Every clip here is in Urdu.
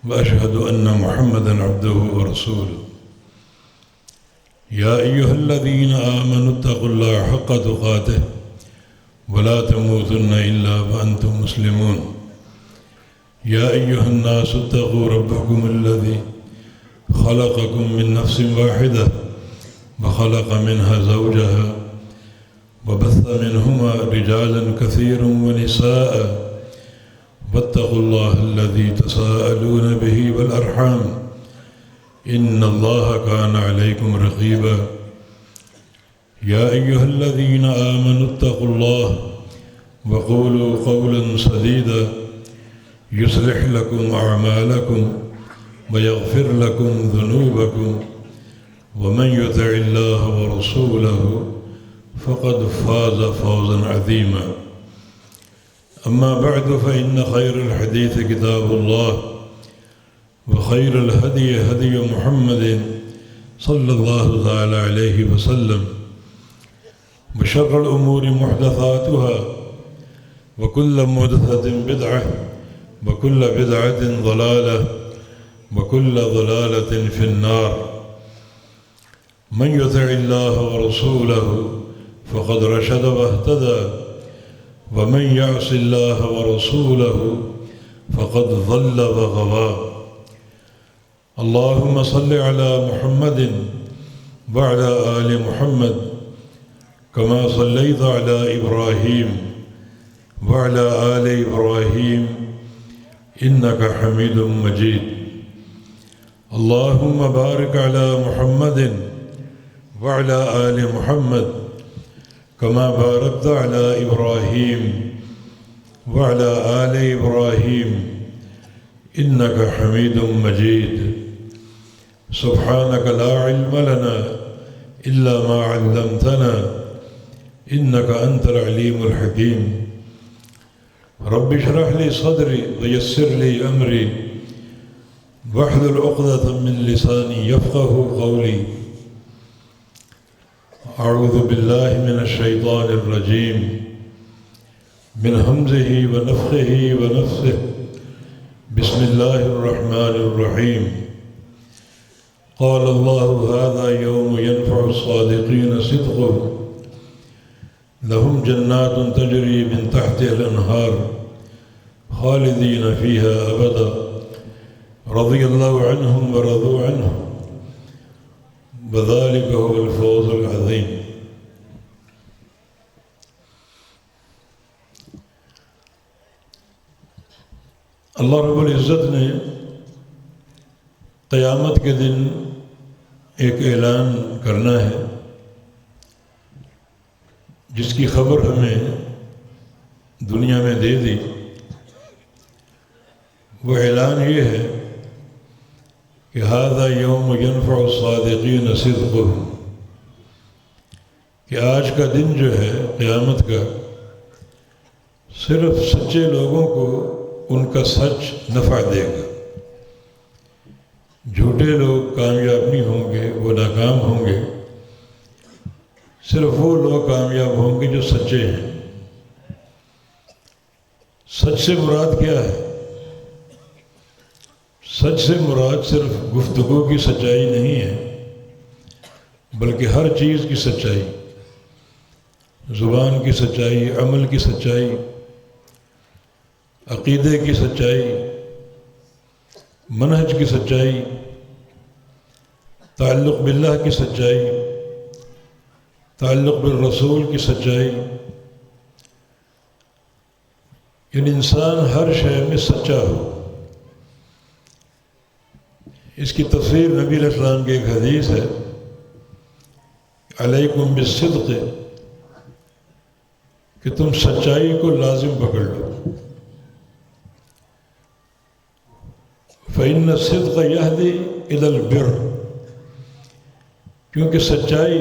وأشهد أن محمدًا عبده ورسوله يا أيها الذين آمنوا اتقوا الله حق تقاته ولا تموتن إلا وأنتم مسلمون يا أيها الناس اتقوا ربكم الذي خلقكم من نفس واحدة وخلق منها زوجها وبث منهما رجالا كثيرا ونساء واتقوا الله الذي تساءلون به والأرحام إن الله كان عليكم رقيبا يا أيها الذين آمنوا اتقوا الله وقولوا قولا سديدا يصلح لكم أعمالكم ويغفر لكم ذنوبكم ومن يطع الله ورسوله فقد فاز فوزا عظيما أما بعد فإن خير الحديث كتاب الله وخير الهدي هدي محمد صلى الله تعالى عليه وسلم وشر الأمور محدثاتها وكل محدثة بدعة وكل بدعة ضلالة وكل ضلالة في النار من يطع الله ورسوله فقد رشد واهتدى ومن يعص الله ورسوله فقد ضل وغوى اللهم صل على محمد وعلى آل محمد كما صليت على إبراهيم وعلى آل إبراهيم إنك حميد مجيد اللهم بارك على محمد وعلى آل محمد كما باركت على إبراهيم وعلى آل إبراهيم إنك حميد مجيد سبحانك لا علم لنا إلا ما علمتنا إنك أنت العليم الحكيم رب اشرح لي صدري ويسر لي أمري واحلل عقدة من لساني يفقه قولي أعوذ بالله من الشيطان الرجيم من همزه ونفخه ونفثه بسم الله الرحمن الرحيم قال الله هذا يوم ينفع الصادقين صدقهم لهم جنات تجري من تحتها الأنهار خالدين فيها أبدا رضي الله عنهم ورضوا عنه وذلك هو الفوز العظيم اللہ رب العزت نے قیامت کے دن ایک اعلان کرنا ہے جس کی خبر ہمیں دنیا میں دے دی وہ اعلان یہ ہے کہ ھذا یوم ینفع الصادقین صدقہم کہ آج کا دن جو ہے قیامت کا صرف سچے لوگوں کو ان کا سچ نفع دے گا جھوٹے لوگ کامیاب نہیں ہوں گے وہ ناکام ہوں گے صرف وہ لوگ کامیاب ہوں گے جو سچے ہیں سچ سے مراد کیا ہے سچ سے مراد صرف گفتگو کی سچائی نہیں ہے بلکہ ہر چیز کی سچائی زبان کی سچائی عمل کی سچائی عقیدے کی سچائی منہج کی سچائی تعلق باللہ کی سچائی تعلق بالرسول کی سچائی یعنی انسان ہر شے میں سچا ہو اس کی تفسیر نبی علیہ السلام کی ایک حدیث ہے علیکم بالصدق کہ تم سچائی کو لازم پکڑ لو فإن الصدق يهدي إلى البر کیونکہ سچائی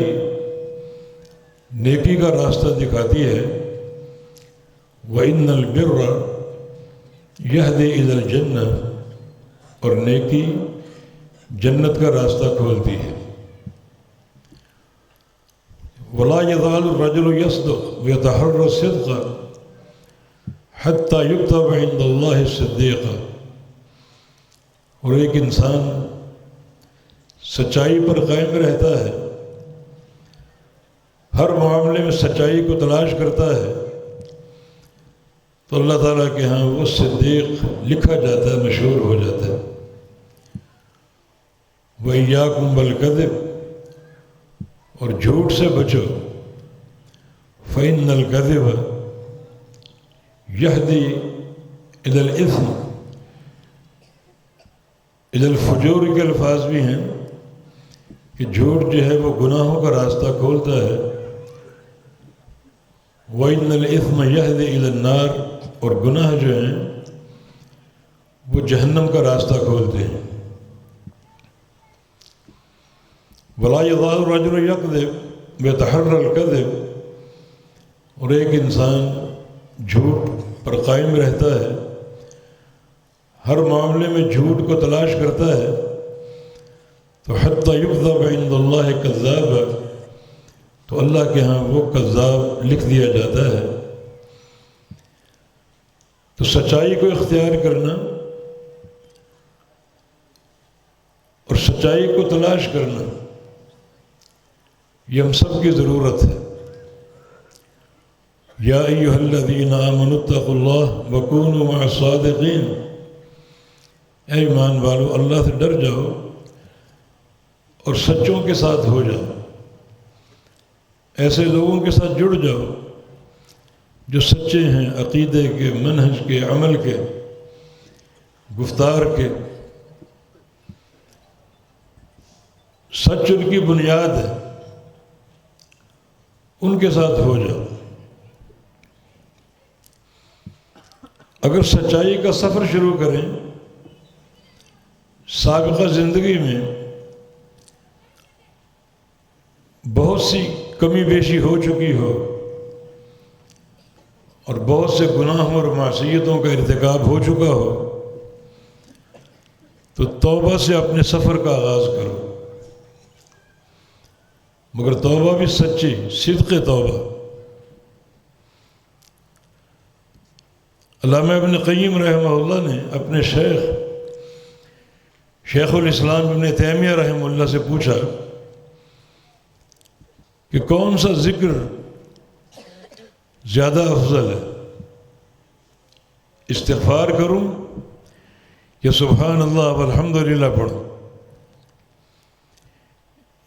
نیکی کا راستہ دکھاتی ہے وَإِنَّ الْبِرَّ يَهْدِي إِلَى الْجَنَّةِ اور نیکی جنت کا راستہ کھولتی ہے وَلَا يَزَالُ الرَّجُلُ يَصْدُقُ وَيَتَحَرَّى الصِّدْقَ حَتَّى يُكْتَبَ عِندَ اللَّهِ صِدِّيقًا اور ایک انسان سچائی پر قائم رہتا ہے، ہر معاملے میں سچائی کو تلاش کرتا ہے، تو اللہ تعالیٰ کے ہاں وہ صدیق لکھا جاتا ہے، مشہور ہو جاتا ہے۔ وَإِيَّاكُمْ وَالْكَذِبَ، اور جھوٹ سے بچو، فَإِنَّ الْكَذِبَ يَهْدِي إِلَى الْإِثْمِ، إِلَى الْفُجُورِ کے الفاظ بھی ہیں کہ جھوٹ جو ہے وہ گناہوں کا راستہ کھولتا ہے۔ وَإِنَّ الْإِثْمَ يَهْدِي إِلَى النَّارِ، اور گناہ جو ہیں وہ جہنم کا راستہ کھولتے ہیں۔ وَلَا يَزَالُ الرَّجُلُ يَكْذِبُ وَيَتَحَرَّى الْكَذِبَ، اور ایک انسان جھوٹ پر قائم رہتا ہے، ہر معاملے میں جھوٹ کو تلاش کرتا ہے، تو حَتَّى يُكْتَبَ عِندَ اللَّهِ كَذَّابًا، تو اللہ کے ہاں وہ کذاب لکھ دیا جاتا ہے۔ تو سچائی کو اختیار کرنا اور سچائی کو تلاش کرنا یہ ہم سب کی ضرورت ہے۔ یا ایھا الذین آمنوا اتقوا اللہ وکونوا مع الصادقین، اے ایمان والو اللہ سے ڈر جاؤ اور سچوں کے ساتھ ہو جاؤ، ایسے لوگوں کے ساتھ جڑ جاؤ جو سچے ہیں، عقیدے کے، منہج کے، عمل کے، گفتار کے۔ سچ ان کی بنیاد ہے، ان کے ساتھ ہو جاؤ۔ اگر سچائی کا سفر شروع کریں، سابقہ زندگی میں بہت سی کمی بیشی ہو چکی ہو اور بہت سے گناہوں اور معصیتوں کا ارتکاب ہو چکا ہو، تو توبہ سے اپنے سفر کا آغاز کرو، مگر توبہ بھی سچی، صدق توبہ۔ علامہ ابن قیم رحمہ اللہ نے اپنے شیخ الاسلام ابن تیمیہ رحمہ اللہ سے پوچھا کہ کون سا ذکر زیادہ افضل ہے، استغفار کروں یا سبحان اللہ والحمدللہ پڑھوں؟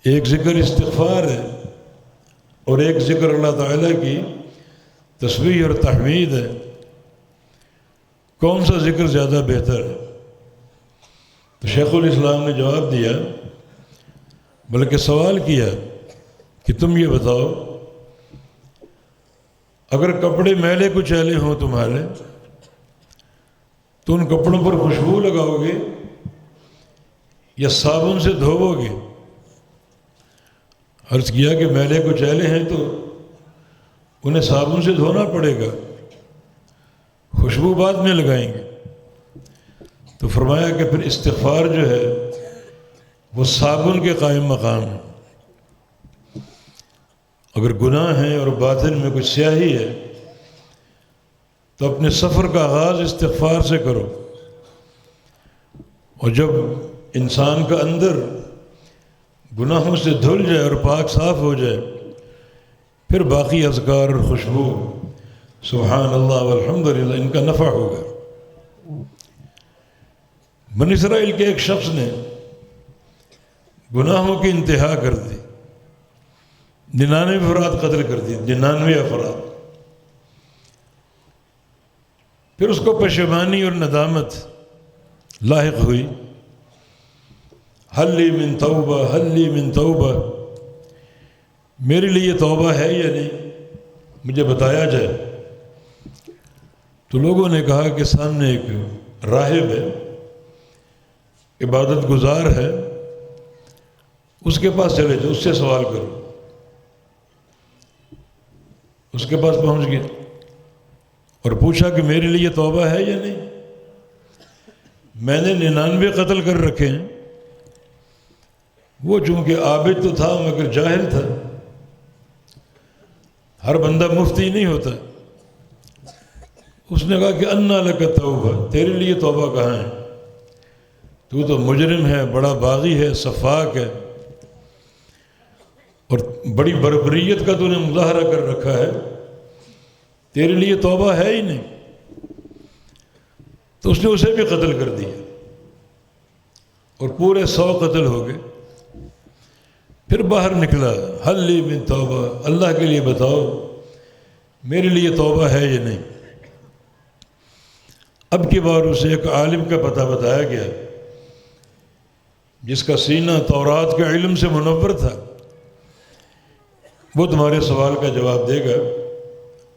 ایک ذکر استغفار ہے اور ایک ذکر اللہ تعالیٰ کی تسبیح اور تحمید ہے، کون سا ذکر زیادہ بہتر ہے؟ تو شیخ الاسلام نے جواب دیا، بلکہ سوال کیا کہ تم یہ بتاؤ، اگر کپڑے میلے کچیلے ہوں تمہارے تو ان کپڑوں پر خوشبو لگاؤ گے یا صابن سے دھوو گے؟ عرض کیا کہ میلے کچیلے ہیں تو انہیں صابن سے دھونا پڑے گا، خوشبو بعد میں لگائیں گے۔ تو فرمایا کہ پھر استغفار جو ہے وہ صابن کے قائم مقام ہے۔ اگر گناہ ہے اور باطن میں کچھ سیاہی ہے تو اپنے سفر کا آغاز استغفار سے کرو، اور جب انسان کا اندر گناہوں سے دھل جائے اور پاک صاف ہو جائے، پھر باقی اذکار اور خوشبو سبحان اللہ والحمدللہ ان کا نفع ہوگا۔ بنی اسرائیل کے ایک شخص نے گناہوں کی انتہا کر دی، 99 افراد قتل کر دیے، 99 افراد۔ پھر اس کو پشیمانی اور ندامت لاحق ہوئی، حل لی من توبہ، حل لی من توبہ، میرے لیے توبہ ہے یا نہیں، مجھے بتایا جائے۔ تو لوگوں نے کہا کہ سامنے ایک راہب ہے، عبادت گزار ہے، اس کے پاس چلے جاؤ، اس سے سوال کرو۔ اس کے پاس پہنچ گئے اور پوچھا کہ میرے لیے توبہ ہے یا نہیں، میں نے 99 قتل کر رکھے ہیں۔ وہ چونکہ عابد تو تھا مگر جاہل تھا، ہر بندہ مفتی نہیں ہوتا۔ اس نے کہا کہ انا لک توبہ، تیرے لیے توبہ کہاں ہے؟ تو مجرم ہے، بڑا باغی ہے، سفاک ہے، اور بڑی بربریت کا تو نے مظاہرہ کر رکھا ہے، تیرے لیے توبہ ہے ہی نہیں۔ تو اس نے اسے بھی قتل کر دیا اور پورے 100 قتل ہو گئے۔ پھر باہر نکلا، حل لی من توبہ، اللہ کے لیے بتاؤ میرے لیے توبہ ہے یا نہیں۔ اب کی بار اسے ایک عالم کا پتہ بتایا گیا جس کا سینہ تورات کے علم سے منور تھا، وہ تمہارے سوال کا جواب دے گا۔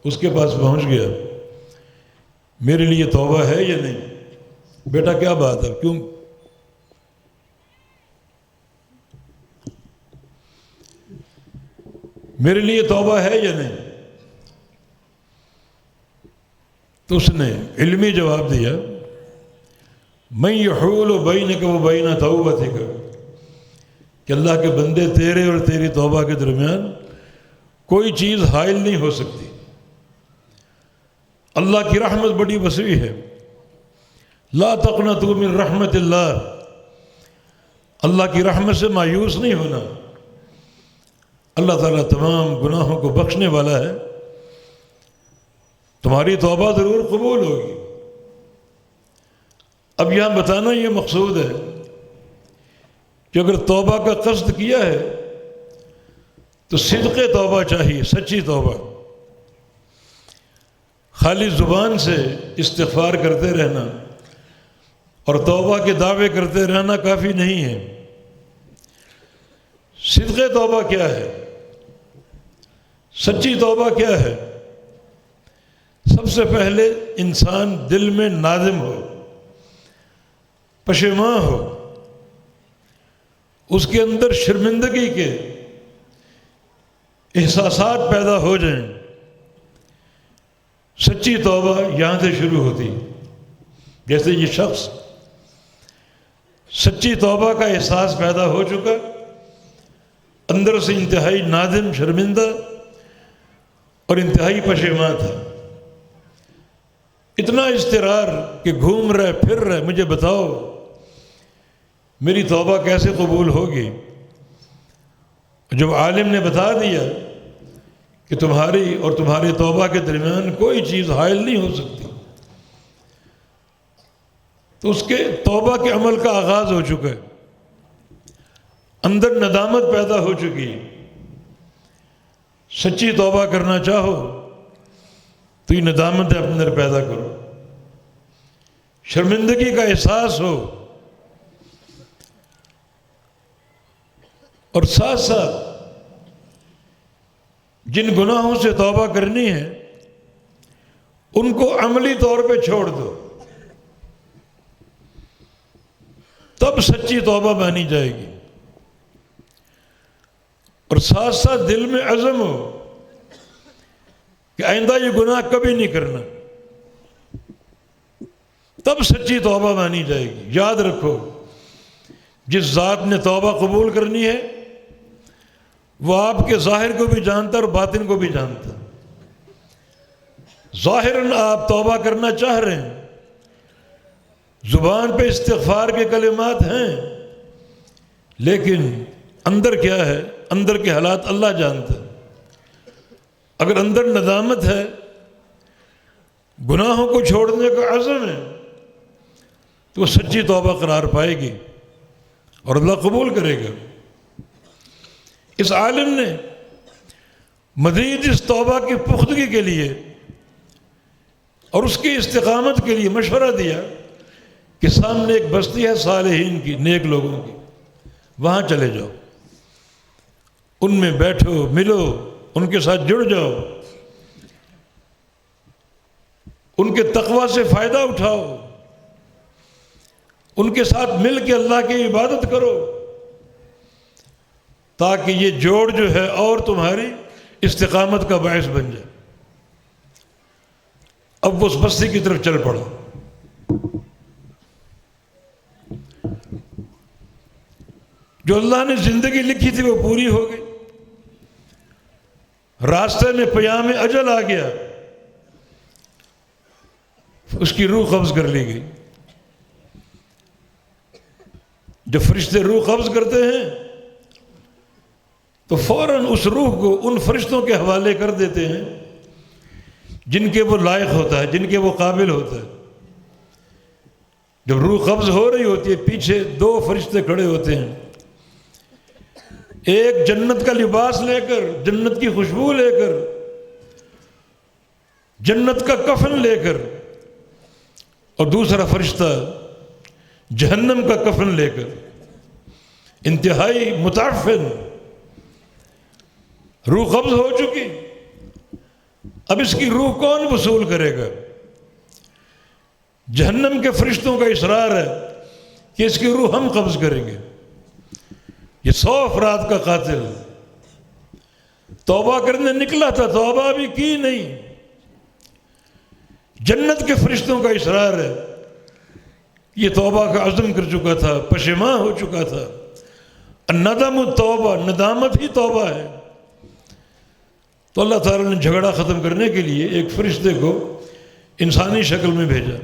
اس کے پاس پہنچ گیا، میرے لیے توبہ ہے یا نہیں؟ بیٹا کیا بات ہے، کیوں؟ میرے لیے توبہ ہے یا نہیں؟ تو اس نے علمی جواب دیا، من یحول بینک و بین توبتک، کہ اللہ کے بندے تیرے اور تیری توبہ کے درمیان کوئی چیز حائل نہیں ہو سکتی۔ اللہ کی رحمت بڑی وسیع ہے، لا تقنطوا من رحمت اللہ، اللہ کی رحمت سے مایوس نہیں ہونا۔ اللہ تعالیٰ تمام گناہوں کو بخشنے والا ہے، تمہاری توبہ ضرور قبول ہوگی۔ اب یہاں بتانا یہ مقصود ہے کہ اگر توبہ کا قصد کیا ہے تو صدق توبہ چاہیے، سچی توبہ۔ خالی زبان سے استغفار کرتے رہنا اور توبہ کے دعوے کرتے رہنا کافی نہیں ہے۔ صدق توبہ کیا ہے؟ سچی توبہ کیا ہے؟ سب سے پہلے انسان دل میں نادم ہو، پشیماں ہو، اس کے اندر شرمندگی کے احساسات پیدا ہو جائیں۔ سچی توبہ یہاں سے شروع ہوتی، جیسے یہ شخص سچی توبہ کا احساس پیدا ہو چکا، اندر سے انتہائی نادم، شرمندہ اور انتہائی پشیماں تھا، اتنا اضطرار کہ گھوم رہے پھر رہے، مجھے بتاؤ میری توبہ کیسے قبول ہوگی؟ جب عالم نے بتا دیا کہ تمہاری اور تمہاری توبہ کے درمیان کوئی چیز حائل نہیں ہو سکتی، تو اس کے توبہ کے عمل کا آغاز ہو چکا ہے، اندر ندامت پیدا ہو چکی ہے۔ سچی توبہ کرنا چاہو تو یہ ندامت اپنے اندر پیدا کرو، شرمندگی کا احساس ہو، اور ساتھ ساتھ جن گناہوں سے توبہ کرنی ہے ان کو عملی طور پہ چھوڑ دو، تب سچی توبہ مانی جائے گی۔ اور ساتھ ساتھ دل میں عزم ہو کہ آئندہ یہ گناہ کبھی نہیں کرنا، تب سچی توبہ مانی جائے گی۔ یاد رکھو، جس ذات نے توبہ قبول کرنی ہے وہ آپ کے ظاہر کو بھی جانتا اور باطن کو بھی جانتا۔ ظاہراً آپ توبہ کرنا چاہ رہے ہیں، زبان پہ استغفار کے کلمات ہیں، لیکن اندر کیا ہے؟ اندر کے حالات اللہ جانتا ہے۔ اگر اندر ندامت ہے، گناہوں کو چھوڑنے کا عزم ہے، تو وہ سچی توبہ قرار پائے گی اور اللہ قبول کرے گا۔ اس عالم نے مزید اس توبہ کی پختگی کے لیے اور اس کی استقامت کے لیے مشورہ دیا کہ سامنے ایک بستی ہے صالحین کی، نیک لوگوں کی، وہاں چلے جاؤ، ان میں بیٹھو، ملو، ان کے ساتھ جڑ جاؤ، ان کے تقوی سے فائدہ اٹھاؤ، ان کے ساتھ مل کے اللہ کی عبادت کرو، تاکہ یہ جوڑ جو ہے اور تمہاری استقامت کا باعث بن جائے۔ اب وہ اس بستی کی طرف چل پڑا۔ جو اللہ نے زندگی لکھی تھی وہ پوری ہو گئی، راستے میں پیام اجل آ گیا، اس کی روح قبض کر لی گئی۔ جب فرشتے روح قبض کرتے ہیں تو فوراً اس روح کو ان فرشتوں کے حوالے کر دیتے ہیں جن کے وہ لائق ہوتا ہے، جن کے وہ قابل ہوتا ہے۔ جب روح قبض ہو رہی ہوتی ہے، پیچھے 2 فرشتے کھڑے ہوتے ہیں، ایک جنت کا لباس لے کر، جنت کی خوشبو لے کر، جنت کا کفن لے کر، اور دوسرا فرشتہ جہنم کا کفن لے کر، انتہائی متعفن، روح قبض ہو چکی۔ اب اس کی روح کون وصول کرے گا؟ جہنم کے فرشتوں کا اصرار ہے کہ اس کی روح ہم قبض کریں گے۔ یہ 100 افراد کا قاتل توبہ کرنے نکلا تھا، توبہ بھی کی نہیں۔ جنت کے فرشتوں کا اصرار ہے، یہ توبہ کا عزم کر چکا تھا، پشیمان ہو چکا تھا۔ الندم التوبہ، ندامت ہی توبہ ہے۔ تو اللہ تعالیٰ نے جھگڑا ختم کرنے کے لیے ایک فرشتے کو انسانی شکل میں بھیجا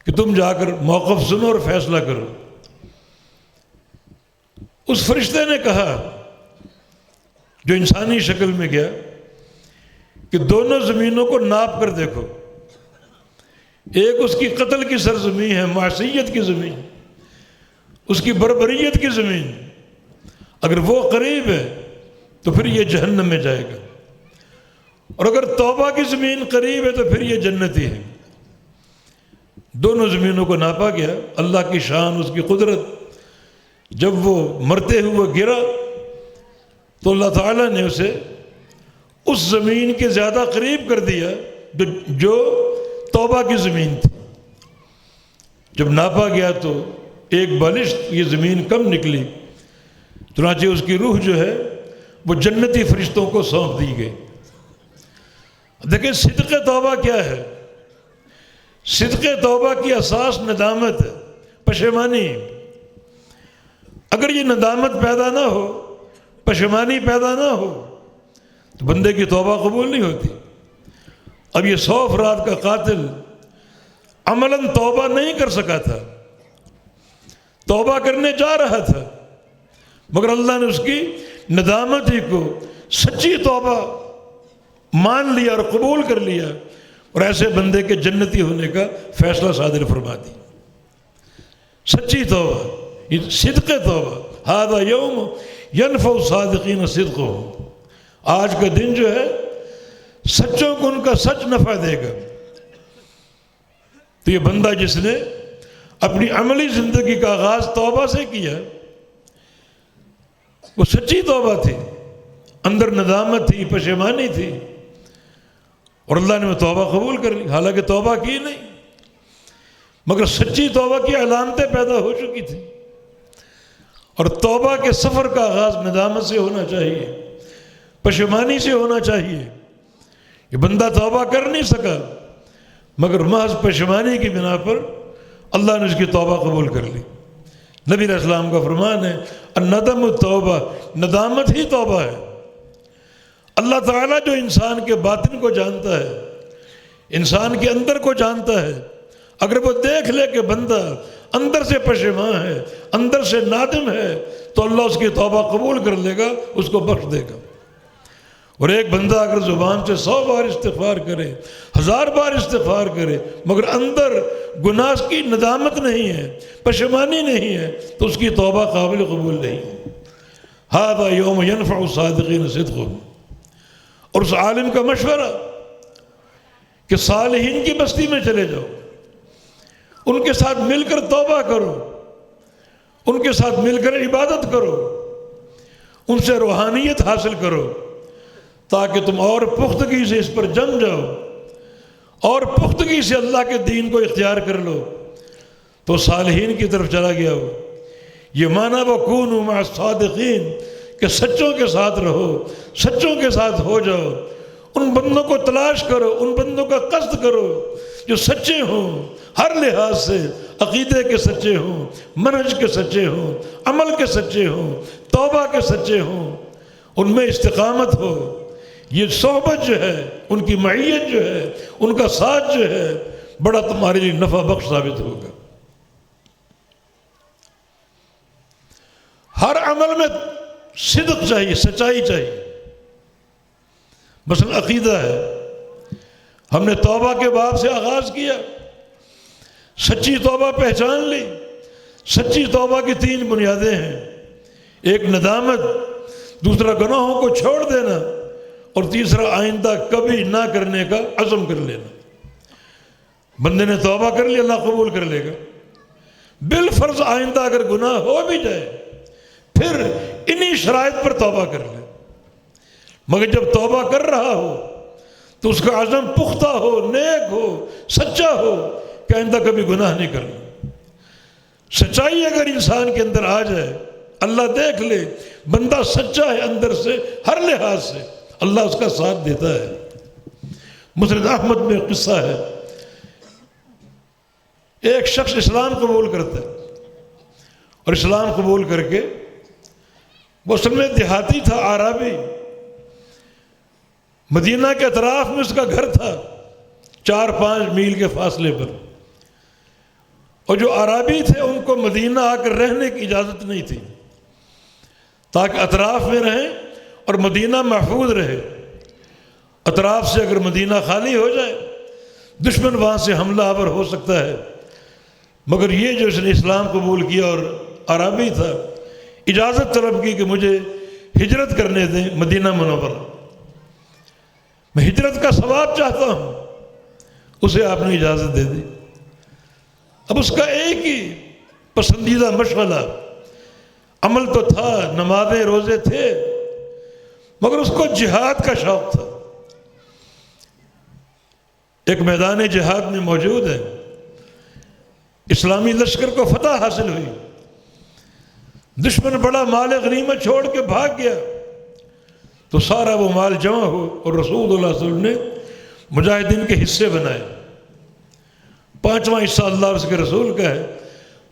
کہ تم جا کر موقف سنو اور فیصلہ کرو۔ اس فرشتے نے کہا جو انسانی شکل میں گیا کہ دونوں زمینوں کو ناپ کر دیکھو، ایک اس کی قتل کی سرزمین ہے، معصیت کی زمین، اس کی بربریت کی زمین، اگر وہ قریب ہے تو پھر یہ جہنم میں جائے گا، اور اگر توبہ کی زمین قریب ہے تو پھر یہ جنتی ہے۔ دونوں زمینوں کو ناپا گیا۔ اللہ کی شان، اس کی قدرت، جب وہ مرتے ہوئے گرا تو اللہ تعالیٰ نے اسے اس زمین کے زیادہ قریب کر دیا جو توبہ کی زمین تھی۔ جب ناپا گیا تو ایک بالشت یہ زمین کم نکلی، چنانچہ اس کی روح جو ہے وہ جنتی فرشتوں کو سونپ دی گئی۔ دیکھیں صدق توبہ کیا ہے؟ صدق توبہ کی اساس ندامت ہے، پشیمانی۔ اگر یہ ندامت پیدا نہ ہو، پشیمانی پیدا نہ ہو تو بندے کی توبہ قبول نہیں ہوتی۔ اب یہ 100 افراد کا قاتل عملاً توبہ نہیں کر سکا تھا، توبہ کرنے جا رہا تھا، مگر اللہ نے اس کی ندامت ہی کو سچی توبہ مان لیا اور قبول کر لیا، اور ایسے بندے کے جنتی ہونے کا فیصلہ صادر فرما دی۔ سچی توبہ، یہ صدق توبہ، ھذا یوم ینفع الصادقین صدقہم، آج کا دن جو ہے سچوں کو ان کا سچ نفع دے گا۔ تو یہ بندہ جس نے اپنی عملی زندگی کا آغاز توبہ سے کیا، وہ سچی توبہ تھی، اندر ندامت تھی، پشیمانی تھی، اور اللہ نے وہ توبہ قبول کر لی، حالانکہ توبہ کی نہیں، مگر سچی توبہ کی علامتیں پیدا ہو چکی تھی۔ اور توبہ کے سفر کا آغاز ندامت سے ہونا چاہیے، پشیمانی سے ہونا چاہیے۔ یہ بندہ توبہ کر نہیں سکا، مگر محض پشیمانی کی بنا پر اللہ نے اس کی توبہ قبول کر لی۔ نبی علیہ السلام کا فرمان ہے الندم التوبہ، ندامت ہی توبہ ہے۔ اللہ تعالیٰ جو انسان کے باطن کو جانتا ہے، انسان کے اندر کو جانتا ہے، اگر وہ دیکھ لے کہ بندہ اندر سے پشیمان ہے، اندر سے نادم ہے، تو اللہ اس کی توبہ قبول کر لے گا، اس کو بخش دے گا۔ اور ایک بندہ اگر زبان سے 100 بار استغفار کرے، 1000 بار استغفار کرے، مگر اندر گناہ کی ندامت نہیں ہے، پشیمانی نہیں ہے، تو اس کی توبہ قابل قبول نہیں ہے۔ ھذا یوم ینفع الصادقین صدقہم۔ اور اس عالم کا مشورہ کہ صالحین کی بستی میں چلے جاؤ، ان کے ساتھ مل کر توبہ کرو، ان کے ساتھ مل کر عبادت کرو، ان سے روحانیت حاصل کرو، تاکہ تم اور پختگی سے اس پر جم جاؤ، اور پختگی سے اللہ کے دین کو اختیار کر لو۔ تو صالحین کی طرف چلا گیا ہو۔ یہ معنی وَكُونُوا مَعَ الصَّادِقِينَ کہ سچوں کے ساتھ رہو، سچوں کے ساتھ ہو جاؤ، ان بندوں کو تلاش کرو، ان بندوں کا قصد کرو جو سچے ہوں، ہر لحاظ سے، عقیدے کے سچے ہوں، منہج کے سچے ہوں، عمل کے سچے ہوں، توبہ کے سچے ہوں، ان میں استقامت ہو۔ یہ صحبت جو ہے، ان کی معیت جو ہے، ان کا ساتھ جو ہے، بڑا تمہارے لیے نفع بخش ثابت ہوگا۔ عمل میں صدق چاہیے، سچائی چاہیے۔ مثلا عقیدہ ہے، ہم نے توبہ کے باب سے آغاز کیا، سچی توبہ پہچان لی۔ سچی توبہ کی 3 بنیادیں ہیں، ایک ندامت، دوسرا گناہوں کو چھوڑ دینا، اور تیسرا آئندہ کبھی نہ کرنے کا عزم کر لینا۔ بندے نے توبہ کر لی، اللہ قبول کر لے گا۔ بالفرض آئندہ اگر گناہ ہو بھی جائے پھر انہی شرائط پر توبہ کر لے، مگر جب توبہ کر رہا ہو تو اس کا عزم پختہ ہو، نیک ہو، سچا ہو کہ آئندہ کبھی گناہ نہیں کرنا۔ سچائی اگر انسان کے اندر آ جائے، اللہ دیکھ لے بندہ سچا ہے اندر سے، ہر لحاظ سے، اللہ اس کا ساتھ دیتا ہے۔ مسند احمد میں قصہ ہے، ایک شخص اسلام قبول کرتا ہے، اور اسلام قبول کر کے وہ اصل میں دیہاتی تھا، عربی، مدینہ کے اطراف میں اس کا گھر تھا، 4-5 میل کے فاصلے پر، اور جو عربی تھے ان کو مدینہ آ کر رہنے کی اجازت نہیں تھی، تاکہ اطراف میں رہیں اور مدینہ محفوظ رہے۔ اطراف سے اگر مدینہ خالی ہو جائے دشمن وہاں سے حملہ آور ہو سکتا ہے، مگر یہ جو اس نے اسلام قبول کیا اور عربی تھا، اجازت طلب کی کہ مجھے ہجرت کرنے دیں مدینہ منورہ، میں ہجرت کا ثواب چاہتا ہوں۔ اسے آپ نے اجازت دے دی۔ اب اس کا ایک ہی پسندیدہ مشغلہ، عمل تو تھا، نمازیں روزے تھے، مگر اس کو جہاد کا شوق تھا۔ ایک میدان جہاد میں موجود ہے، اسلامی لشکر کو فتح حاصل ہوئی، دشمن بڑا مال غنیمت چھوڑ کے بھاگ گیا، تو سارا وہ مال جمع ہو اور رسول اللہ صلی اللہ علیہ وسلم نے مجاہدین کے حصے بنائے۔ 5واں حصہ اللہ اور اس کے رسول کا ہے،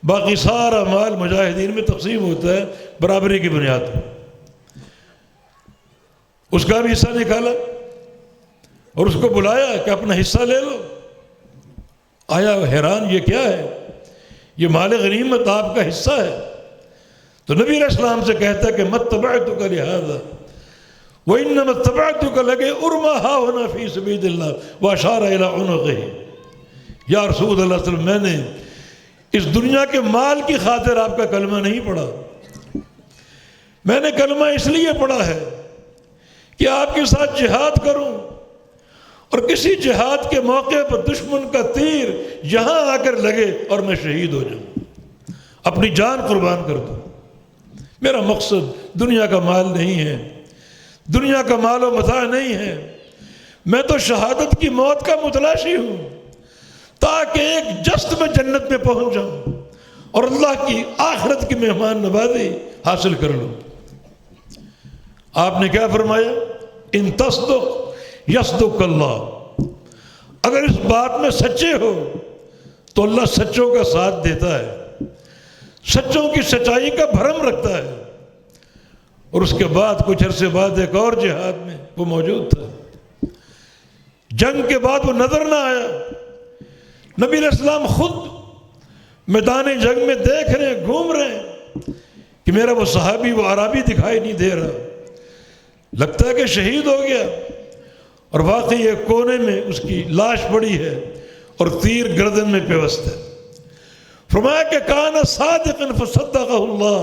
باقی سارا مال مجاہدین میں تقسیم ہوتا ہے برابری کی بنیاد پر۔ اس کا بھی حصہ نکالا اور اس کو بلایا کہ اپنا حصہ لے لو۔ آیا حیران، یہ کیا ہے؟ یہ مال غنیمت آپ کا حصہ ہے۔ تو نبی علیہ السلام سے کہتا ہے کہ مت تبعتک لہذا وانما اتبعتک لگے ارما ہا ہونا فی سبیل اللہ واشار الی عنقہ۔ یا رسول اللہ صلی اللہ علیہ وسلم، میں نے اس دنیا کے مال کی خاطر آپ کا کلمہ نہیں پڑھا، میں نے کلمہ اس لیے پڑھا ہے کہ آپ کے ساتھ جہاد کروں، اور کسی جہاد کے موقع پر دشمن کا تیر یہاں آ کر لگے اور میں شہید ہو جاؤں، اپنی جان قربان کر دوں۔ میرا مقصد دنیا کا مال نہیں ہے، دنیا کا مال و متاع نہیں ہے، میں تو شہادت کی موت کا متلاشی ہوں، تاکہ ایک جست میں جنت میں پہنچ جاؤں اور اللہ کی آخرت کی مہمان نوازی حاصل کر لوں۔ آپ نے کیا فرمایا؟ ان تصدق یصدق اللہ، اگر اس بات میں سچے ہو تو اللہ سچوں کا ساتھ دیتا ہے، سچوں کی سچائی کا بھرم رکھتا ہے۔ اور اس کے بعد کچھ عرصے بعد ایک اور جہاد میں وہ موجود تھا، جنگ کے بعد وہ نظر نہ آیا۔ نبی علیہ السلام خود میدان جنگ میں دیکھ رہے ہیں، گھوم رہے ہیں کہ میرا وہ صحابی، وہ عربی دکھائی نہیں دے رہا، لگتا ہے کہ شہید ہو گیا، اور واقعی ایک کونے میں اس کی لاش پڑی ہے اور تیر گردن میں پیوست ہے۔ فرمایا کہ کان صادقا فصدقہ اللہ،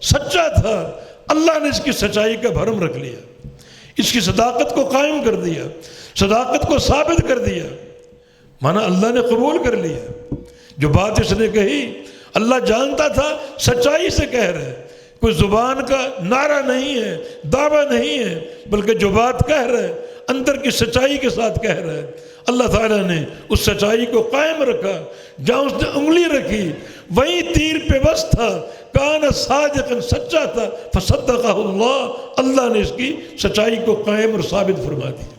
سچا تھا، اللہ نے اس کی سچائی کا بھرم رکھ لیا، اس کی صداقت کو قائم کر دیا، صداقت کو ثابت کر دیا، مانا اللہ نے قبول کر لیا۔ جو بات اس نے کہی اللہ جانتا تھا سچائی سے کہہ رہے، کوئی زبان کا نعرہ نہیں ہے، دعویٰ نہیں ہے، بلکہ جو بات کہہ رہے اندر کی سچائی کے ساتھ کہہ رہے۔ اللہ تعالیٰ نے اس سچائی کو قائم رکھا، جہاں اس نے انگلی رکھی وہیں تیر پہ بس تھا، کان صادقا، سچا تھا، فصدقہ اللہ، اللہ نے اس کی سچائی کو قائم اور ثابت فرما دیا۔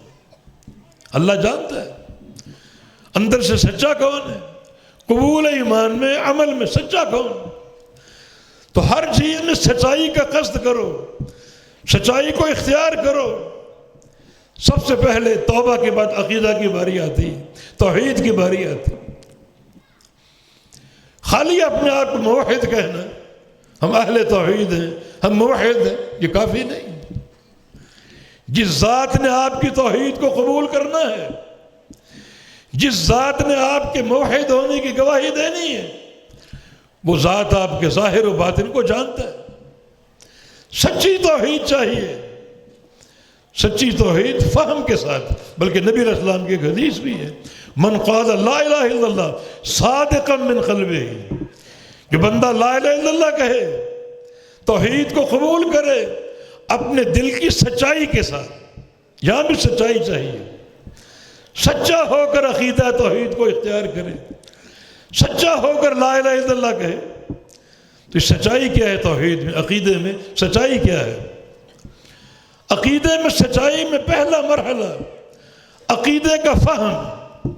اللہ جانتا ہے اندر سے سچا کون ہے، قبول ایمان میں، عمل میں سچا کون۔ تو ہر چیز میں سچائی کا قصد کرو، سچائی کو اختیار کرو۔ سب سے پہلے توبہ کے بعد عقیدہ کی باری آتی، توحید کی باری آتی۔ خالی اپنے آپ کو موحد کہنا، ہم اہل توحید ہیں، ہم موحد ہیں، یہ کافی نہیں۔ جس ذات نے آپ کی توحید کو قبول کرنا ہے، جس ذات نے آپ کے موحد ہونے کی گواہی دینی ہے، وہ ذات آپ کے ظاہر و باطن کو جانتا ہے۔ سچی توحید چاہیے، سچی توحید فہم کے ساتھ، بلکہ نبی علیہ السلام کی ایک حدیث بھی ہے، من قال لا الہ الا اللہ صادقا من قلبہ، جو بندہ لا الہ الا اللہ کہے، توحید کو قبول کرے اپنے دل کی سچائی کے ساتھ، یہاں بھی سچائی چاہیے، سچا ہو کر عقیدہ توحید کو اختیار کرے، سچا ہو کر لا الہ الا اللہ کہے۔ تو سچائی کیا ہے توحید میں، عقیدے میں سچائی کیا ہے؟ عقیدے میں سچائی میں پہلا مرحلہ عقیدے کا فہم،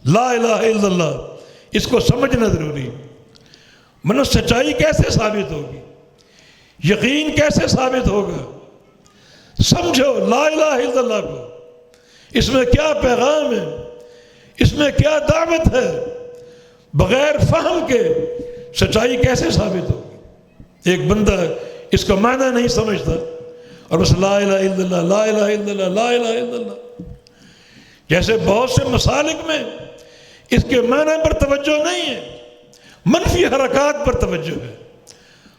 لا الہ الا اللہ، اس کو سمجھنا ضروری۔ ورنہ سچائی کیسے ثابت ہوگی، یقین کیسے ثابت ہوگا؟ سمجھو لا الہ الا اللہ کو، اس میں کیا پیغام ہے، اس میں کیا دعوت ہے۔ بغیر فہم کے سچائی کیسے ثابت ہوگی؟ ایک بندہ اس کا معنی نہیں سمجھتا اور بس لا الہ الا اللہ، لا الہ الا اللہ، لا الہ الا اللہ، جیسے بہت سے مسالک میں اس کے معنی پر توجہ نہیں ہے، منفی حرکات پر توجہ ہے۔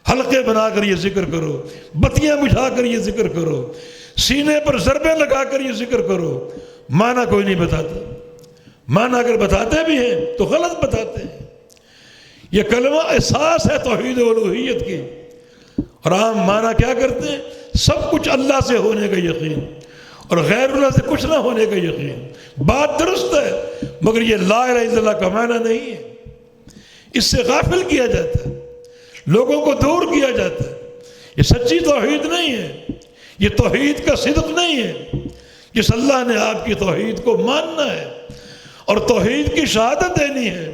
حلقے بنا کر یہ ذکر کرو، بتیاں بجھا کر یہ ذکر کرو، سینے پر ضربیں لگا کر یہ ذکر کرو، معنی کوئی نہیں بتاتا۔ معنی اگر بتاتے بھی ہیں تو غلط بتاتے ہیں۔ یہ کلمہ احساس ہے توحید الوہیت کی، اور عام معنی کیا کرتے ہیں؟ سب کچھ اللہ سے ہونے کا یقین اور غیر اللہ سے کچھ نہ ہونے کا یقین۔ بات درست ہے، مگر یہ لا الہ الا اللہ کا معنی نہیں ہے، اس سے غافل کیا جاتا ہے، لوگوں کو دور کیا جاتا ہے۔ یہ سچی توحید نہیں ہے، یہ توحید کا صدق نہیں ہے۔ جس اللہ نے آپ کی توحید کو ماننا ہے اور توحید کی شہادت دینی ہے،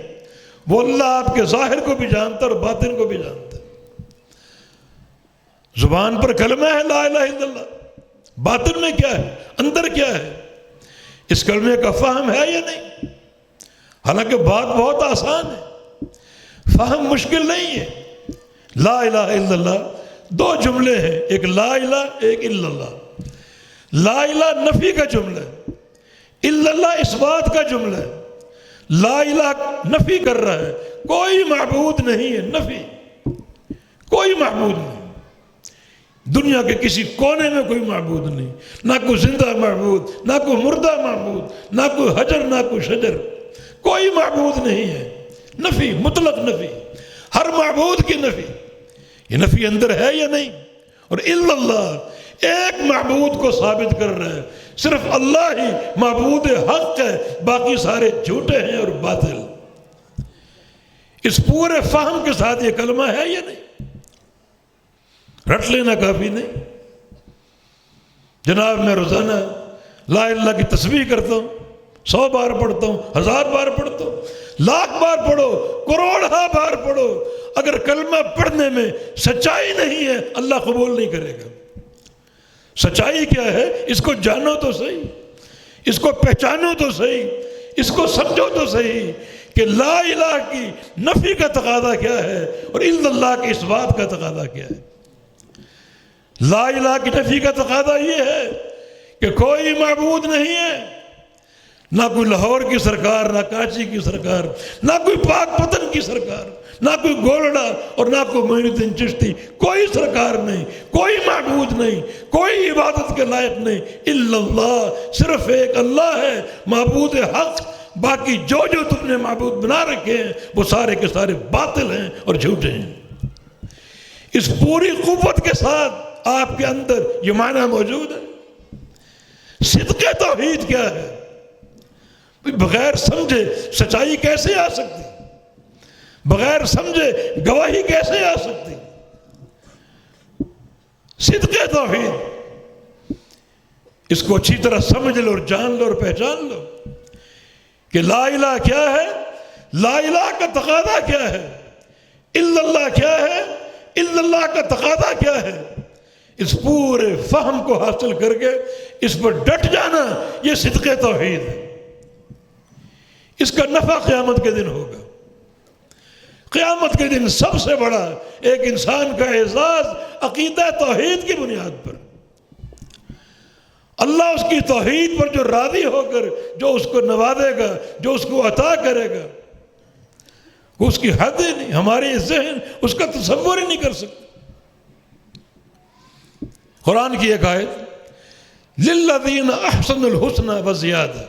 وہ اللہ آپ کے ظاہر کو بھی جانتا ہے اور باطن کو بھی جانتا ہے۔ زبان پر کلمہ ہے لا الہ الا اللہ، باطن میں کیا ہے، اندر کیا ہے، اس کلمے کا فہم ہے یا نہیں؟ حالانکہ بات بہت آسان ہے، فہم مشکل نہیں ہے۔ لا الہ الا اللہ دو جملے ہیں، ایک لا الہ ایک الا اللہ۔ لا الہ نفی کا جملہ ہے، الا اللہ اس بات کا جملہ ہے۔ لا الہ نفی کر رہا ہے، کوئی معبود نہیں ہے، نفی، کوئی معبود نہیں، دنیا کے کسی کونے میں کوئی معبود نہیں، نہ کوئی زندہ معبود، نہ کوئی مردہ معبود، نہ کوئی حجر نہ کوئی شجر، کوئی معبود نہیں ہے، نفی، مطلق نفی، ہر معبود کی نفی۔ یہ نفی اندر ہے یا نہیں؟ اور الا اللہ ایک معبود کو ثابت کر رہا ہے، صرف اللہ ہی معبود حق ہے، باقی سارے جھوٹے ہیں اور باطل۔ اس پورے فہم کے ساتھ یہ کلمہ ہے یا نہیں؟ رٹ لینا کافی نہیں۔ جناب میں روزانہ لا الہ الا اللہ کی تسبیح کرتا ہوں، 100 بار پڑھتا ہوں، 1000 بار پڑھتا ہوں، 1,00,000 بار پڑھو، کروڑہ بار پڑھو، اگر کلمہ پڑھنے میں سچائی نہیں ہے اللہ قبول نہیں کرے گا۔ سچائی کیا ہے؟ اس کو جانو تو صحیح، اس کو پہچانو تو صحیح، اس کو سمجھو تو صحیح کہ لا الہ کی نفی کا تقاضا کیا ہے اور الا اللہ کے اس بات کا تقاضا کیا ہے۔ لا الہ کی نفی کا تقاضا یہ ہے کہ کوئی معبود نہیں ہے، نہ کوئی لاہور کی سرکار، نہ کانچی کی سرکار، نہ کوئی پاک پتن کی سرکار، نہ کوئی گولڑا اور نہ کوئی معین الدین چشتی، کوئی سرکار نہیں، کوئی معبود نہیں، کوئی عبادت کے لائق نہیں، الا اللہ، صرف ایک اللہ ہے معبود حق، باقی جو جو تم نے معبود بنا رکھے ہیں وہ سارے کے سارے باطل ہیں اور جھوٹے ہیں۔ اس پوری قوت کے ساتھ آپ کے اندر یہ معنی موجود ہے۔ صدق توحید کیا ہے؟ بغیر سمجھے سچائی کیسے آ سکتی؟ بغیر سمجھے گواہی کیسے آ سکتی؟ صدق توحید، اس کو اچھی طرح سمجھ لو اور جان لو اور پہچان لو کہ لا الہ کیا ہے، لا الہ کا تقاضا کیا ہے، الا اللہ کیا ہے، الا اللہ کا تقاضا کیا ہے۔ اس پورے فہم کو حاصل کر کے اس پر ڈٹ جانا، یہ صدق توحید ہے۔ اس کا نفع قیامت کے دن ہوگا۔ قیامت کے دن سب سے بڑا ایک انسان کا اعزاز عقیدہ توحید کی بنیاد پر، اللہ اس کی توحید پر جو راضی ہو کر جو اس کو نوازے گا، جو اس کو عطا کرے گا، اس کی حد ہی نہیں، ہمارے ذہن اس کا تصور ہی نہیں کر سکتے۔ قرآن کی ایک آیت للذین احسنوا الحسنى وزیادہ،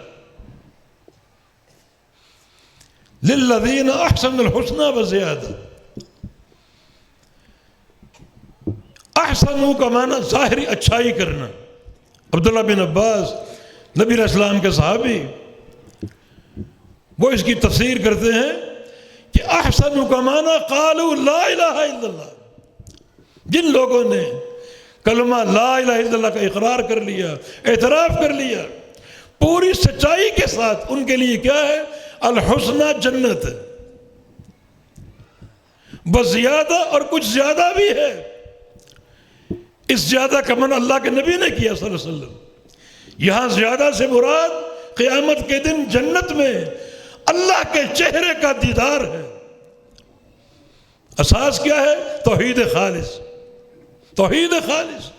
للذین احسنوا الحسنى وزیادہ۔ احسنوا کا معنی ظاہری اچھائی کرنا۔ عبداللہ بن عباس نبی علیہ السلام کے صحابی، وہ اس کی تفسیر کرتے ہیں کہ احسنوا کا معنی قالوا لا الہ الا اللہ، جن لوگوں نے کلمہ لا الہ الا اللہ کا اقرار کر لیا، اعتراف کر لیا پوری سچائی کے ساتھ، ان کے لیے کیا ہے؟ الحسنہ، جنت ہے، بس زیادہ، اور کچھ زیادہ بھی ہے۔ اس زیادہ کا من اللہ کے نبی نے کیا صلی اللہ علیہ وسلم۔ یہاں زیادہ سے مراد قیامت کے دن جنت میں اللہ کے چہرے کا دیدار ہے۔ اساس کیا ہے؟ توحید خالص، توحید خالص۔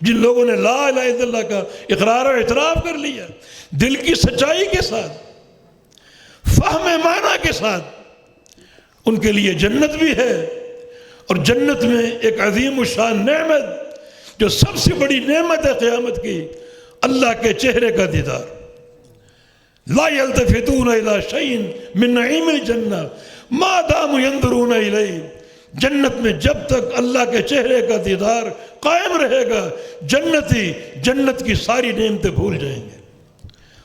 جن لوگوں نے لا الہ الا اللہ کا اقرار و اعتراف کر لیا دل کی سچائی کے ساتھ، فہم معنی کے ساتھ، ان کے لیے جنت بھی ہے، اور جنت میں ایک عظیم الشان نعمت، جو سب سے بڑی نعمت ہے قیامت کی، اللہ کے چہرے کا دیدار۔ لا یلتفتون الی شیء من نعیم الجنہ ما داموا ینظرون الیہ۔ جنت میں جب تک اللہ کے چہرے کا دیدار قائم رہے گا، جنتی جنت کی ساری نعمتیں بھول جائیں گے،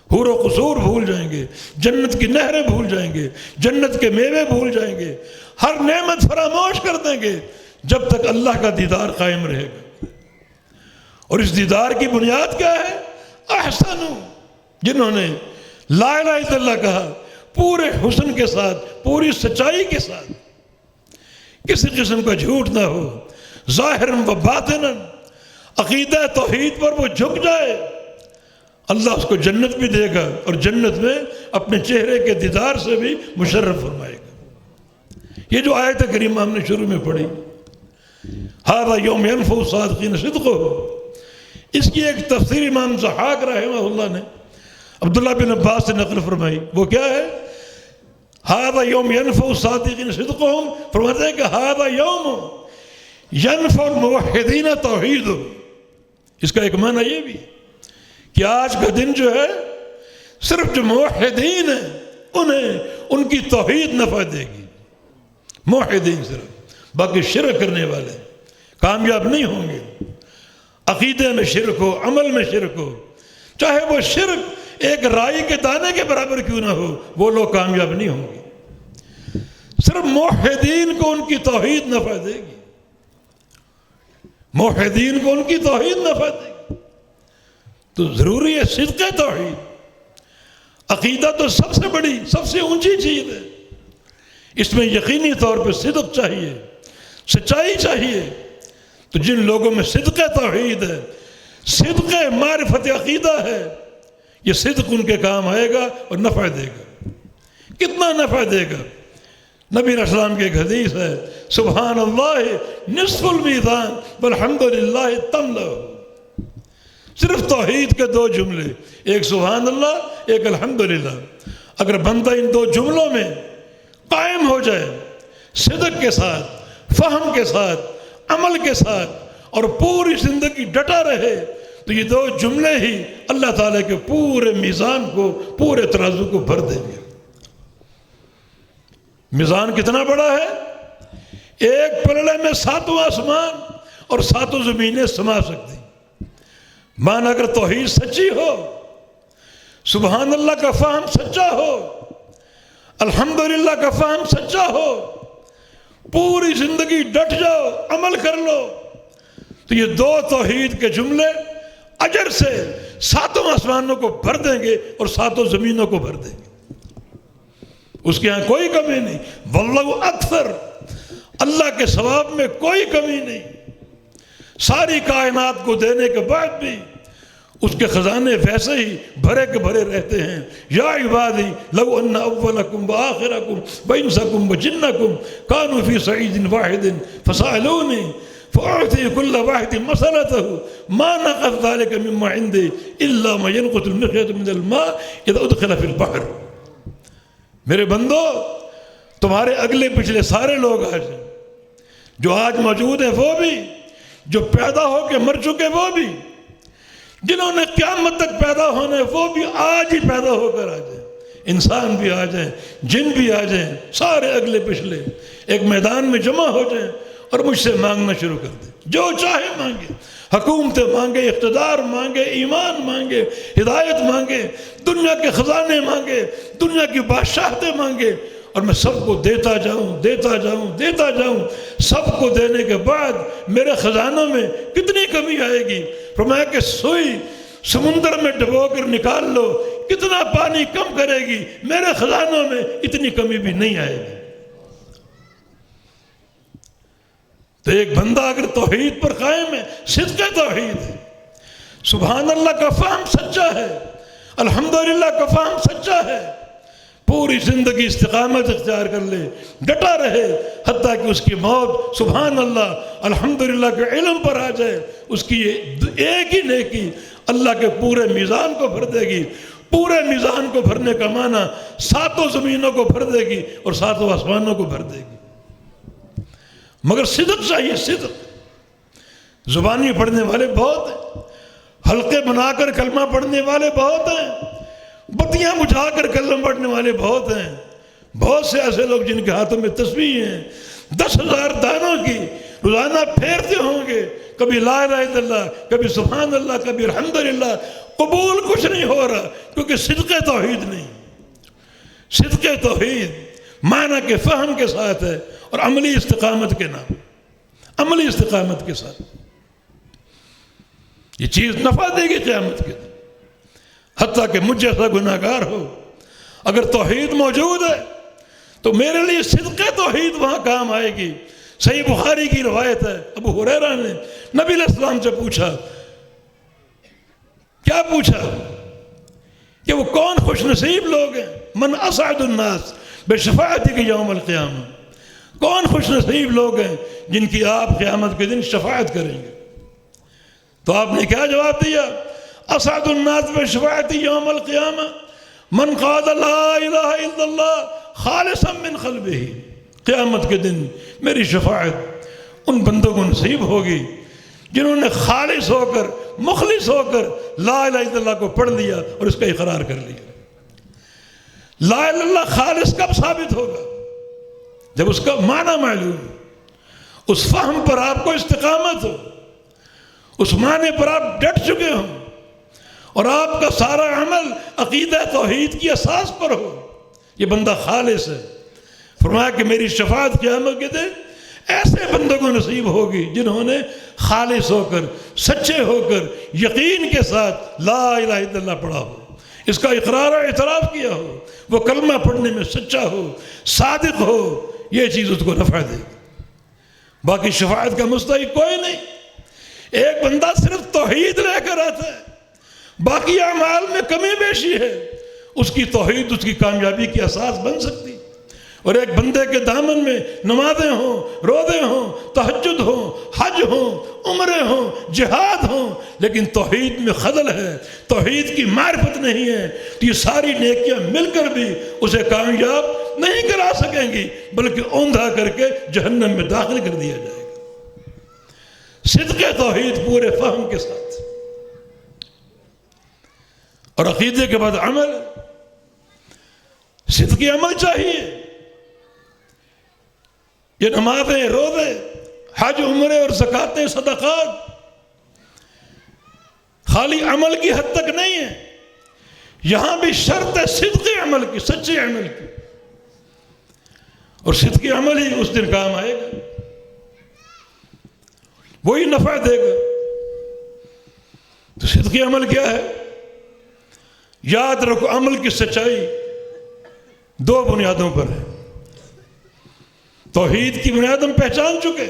حور و قصور بھول جائیں گے، جنت کی نہریں بھول جائیں گے، جنت کے میوے بھول جائیں گے، ہر نعمت فراموش کر دیں گے جب تک اللہ کا دیدار قائم رہے گا۔ اور اس دیدار کی بنیاد کیا ہے؟ احسنوا، جنہوں نے لا الہ الا اللہ کہا پورے حسن کے ساتھ، پوری سچائی کے ساتھ، کسی قسم کا جھوٹ نہ ہو، ظاہراً و باطناً عقیدہ توحید پر وہ جھک جائے، اللہ اس کو جنت بھی دے گا، اور جنت میں اپنے چہرے کے دیدار سے بھی مشرف فرمائے گا۔ یہ جو آیت کریمہ ہم نے شروع میں پڑھی، ھذا یوم ینفع الصادقین صدقہم، اس کی ایک تفسیر امام ضحاک رحمہ اللہ نے عبداللہ بن عباس سے نقل فرمائی۔ وہ کیا ہے؟ ھذا یوم ینفع الصادقین صدقہم، فرماتے ہیں کہ ھذا یوم ینفع الموحدین توحیدہم۔ اس کا ایک معنی یہ بھی کہ آج کا دن جو ہے صرف جو موحدین ہیں انہیں ان کی توحید نفع دے گی، موحدین صرف، باقی شرک کرنے والے کامیاب نہیں ہوں گے۔ عقیدے میں شرک ہو، عمل میں شرک ہو، چاہے وہ شرک ایک رائی کے دانے کے برابر کیوں نہ ہو، وہ لوگ کامیاب نہیں ہوں گے۔ صرف موحدین کو ان کی توحید نفع دے گی، موحدین کو ان کی توحید نفع دے گی۔ تو ضروری ہے صدق توحید۔ عقیدہ تو سب سے بڑی، سب سے اونچی چیز ہے، اس میں یقینی طور پہ صدق چاہیے، سچائی چاہیے۔ تو جن لوگوں میں صدق توحید ہے، صدق معرفت عقیدہ ہے، یہ صدق ان کے کام آئے گا اور نفع دے گا۔ کتنا نفع دے گا؟ نبی علیہ السلام کی ایک حدیث ہے، سبحان اللہ نصف المیزان والحمد للہ تملأ۔ صرف توحید کے دو جملے، ایک سبحان اللہ، ایک الحمدللہ، اگر بندہ ان دو جملوں میں قائم ہو جائے، صدق کے ساتھ، فہم کے ساتھ، عمل کے ساتھ، اور پوری زندگی ڈٹا رہے، تو یہ دو جملے ہی اللہ تعالیٰ کے پورے میزان کو، پورے ترازو کو بھر دیں گے۔ میزان کتنا بڑا ہے؟ ایک پلڑے میں 7 آسمان اور 7 زمینیں سما سکتی۔ مان اگر توحید سچی ہو، سبحان اللہ کا فہم سچا ہو، الحمدللہ کا فہم سچا ہو، پوری زندگی ڈٹ جاؤ، عمل کر لو، تو یہ دو توحید کے جملے اجر سے 7 آسمانوں کو بھر دیں گے اور 7 زمینوں کو بھر دیں گے۔ اس کے یہاں کوئی کمی نہیں، واللہ اکثر، اللہ کے ثواب میں کوئی کمی نہیں۔ ساری کائنات کو دینے کے بعد بھی اس کے خزانے ویسے ہی بھرے کے بھرے رہتے ہیں. یا عبادی لو ان اولکم وآخرکم وانسکم وجنکم کانوا فی صعید واحد فسألونی فأعطي كل واحد مسألته ما نقص ذلك مما عندي إلا ما ينقص المخيط من الماء إذا أدخل في البحر. میرے بندو، تمہارے اگلے پچھلے سارے لوگ آج ہیں، جو آج موجود ہیں وہ بھی، جو پیدا ہو کے مر چکے وہ بھی، جنہوں نے قیامت تک پیدا ہونے وہ بھی آج ہی پیدا ہو کر آ جائیں. انسان بھی آ جائیں، جن بھی آ جائیں، سارے اگلے پچھلے ایک میدان میں جمع ہو جائیں اور مجھ سے مانگنا شروع کر دیں. جو چاہے مانگے، حکومتیں مانگے، اقتدار مانگے، ایمان مانگے، ہدایت مانگے، دنیا کے خزانے مانگے، دنیا کی بادشاہتیں مانگے، اور میں سب کو دیتا جاؤں دیتا جاؤں دیتا جاؤں. سب کو دینے کے بعد میرے خزانوں میں کتنی کمی آئے گی؟ فرمایا کہ سوئی سمندر میں ڈبو کر نکال لو، کتنا پانی کم کرے گی، میرے خزانوں میں اتنی کمی بھی نہیں آئے گی. تو ایک بندہ اگر توحید پر قائم ہے، صدق توحید ہے، سبحان اللہ کا فہم سچا ہے، الحمدللہ کا فہم سچا ہے، پوری زندگی استقامت اختیار کر لے، ڈٹا رہے حتیٰ کہ اس کی موت سبحان اللہ الحمدللہ کے علم پر آ جائے، اس کی ایک ہی نیکی اللہ کے پورے میزان کو بھر دے گی. پورے میزان کو بھرنے کا معنی 7 زمینوں کو بھر دے گی اور 7 آسمانوں کو بھر دے گی. مگر صدق چاہیے، صدق. زبانی پڑھنے والے بہت ہیں، حلقے بنا کر کلمہ پڑھنے والے بہت ہیں، بتیاں بجھا کر کلمہ پڑھنے والے بہت ہیں. بہت سے ایسے لوگ جن کے ہاتھوں میں تسبیح ہیں 10,000 دانوں کی، روزانہ پھیرتے ہوں گے، کبھی لا الہ الا اللہ، کبھی سبحان اللہ، کبھی الحمدللہ. قبول کچھ نہیں ہو رہا کیونکہ صدق توحید نہیں. صدق توحید معنی کے فہم کے ساتھ ہے اور عملی استقامت کے نام، عملی استقامت کے ساتھ. یہ چیز نفع دے گی قیامت کے دن. حتیٰ کہ مجھ جیسا گناہگار ہو، اگر توحید موجود ہے تو میرے لیے صدق توحید وہاں کام آئے گی. صحیح بخاری کی روایت ہے، ابو ہریرہ نے نبی علیہ السلام سے پوچھا، کیا پوچھا کہ وہ کون خوش نصیب لوگ ہیں؟ من اسعد الناس بشفاعتک یوم القیامہ. کون خوش نصیب لوگ ہیں جن کی آپ قیامت کے دن شفاعت کریں گے؟ تو آپ نے کیا جواب دیا؟ اسعد الناس بشفاعتی یوم القیامہ من قال لا الہ الا اللہ خالصا من قلبہ. قیامت کے دن میری شفاعت ان بندوں کو نصیب ہوگی جنہوں نے خالص ہو کر، مخلص ہو کر لا الہ الا اللہ کو پڑھ لیا اور اس کا اقرار کر لیا. لا الہ الا اللہ خالص کب ثابت ہوگا؟ جب اس کا معنی معلوم، اس فہم پر آپ کو استقامت ہو، اس معنی پر آپ ڈٹ چکے ہوں اور آپ کا سارا عمل عقیدہ توحید کی اساس پر ہو. یہ بندہ خالص ہے. فرمایا کہ میری شفاعت قیامت کے دن ایسے بندوں کو نصیب ہوگی جنہوں نے خالص ہو کر، سچے ہو کر، یقین کے ساتھ لا الہ الا اللہ پڑھا ہو، اس کا اقرار و اعتراف کیا ہو، وہ کلمہ پڑھنے میں سچا ہو، صادق ہو. یہ چیز اس کو نفع دے گی. باقی شفاعت کا مستحق کوئی نہیں. ایک بندہ صرف توحید لے کر آتا ہے، باقی اعمال میں کمی بیشی ہے، اس کی توحید اس کی کامیابی کی اساس بن سکتی. اور ایک بندے کے دامن میں نمازیں ہوں، روزے ہوں، تہجد ہوں، حج ہوں، عمرے ہوں، جہاد ہوں، لیکن توحید میں خلل ہے، توحید کی معرفت نہیں ہے، تو یہ ساری نیکیاں مل کر بھی اسے کامیاب نہیں کرا سکیں گی، بلکہ اوندھا کر کے جہنم میں داخل کر دیا جائے گا. صدق توحید پورے فہم کے ساتھ، اور عقیدے کے بعد عمل. صدق عمل چاہیے. یہ نمازیں، روزے، حج، عمرے اور زکاتیں، صدقات خالی عمل کی حد تک نہیں ہے، یہاں بھی شرط ہے صدق عمل کی، سچے عمل کی. اور صدق عمل ہی اس دن کام آئے گا، وہی نفع دے گا. تو صدق عمل کیا ہے؟ یاد رکھو، عمل کی سچائی 2 بنیادوں پر ہے. توحید کی بنیاد ہم پہچان چکے،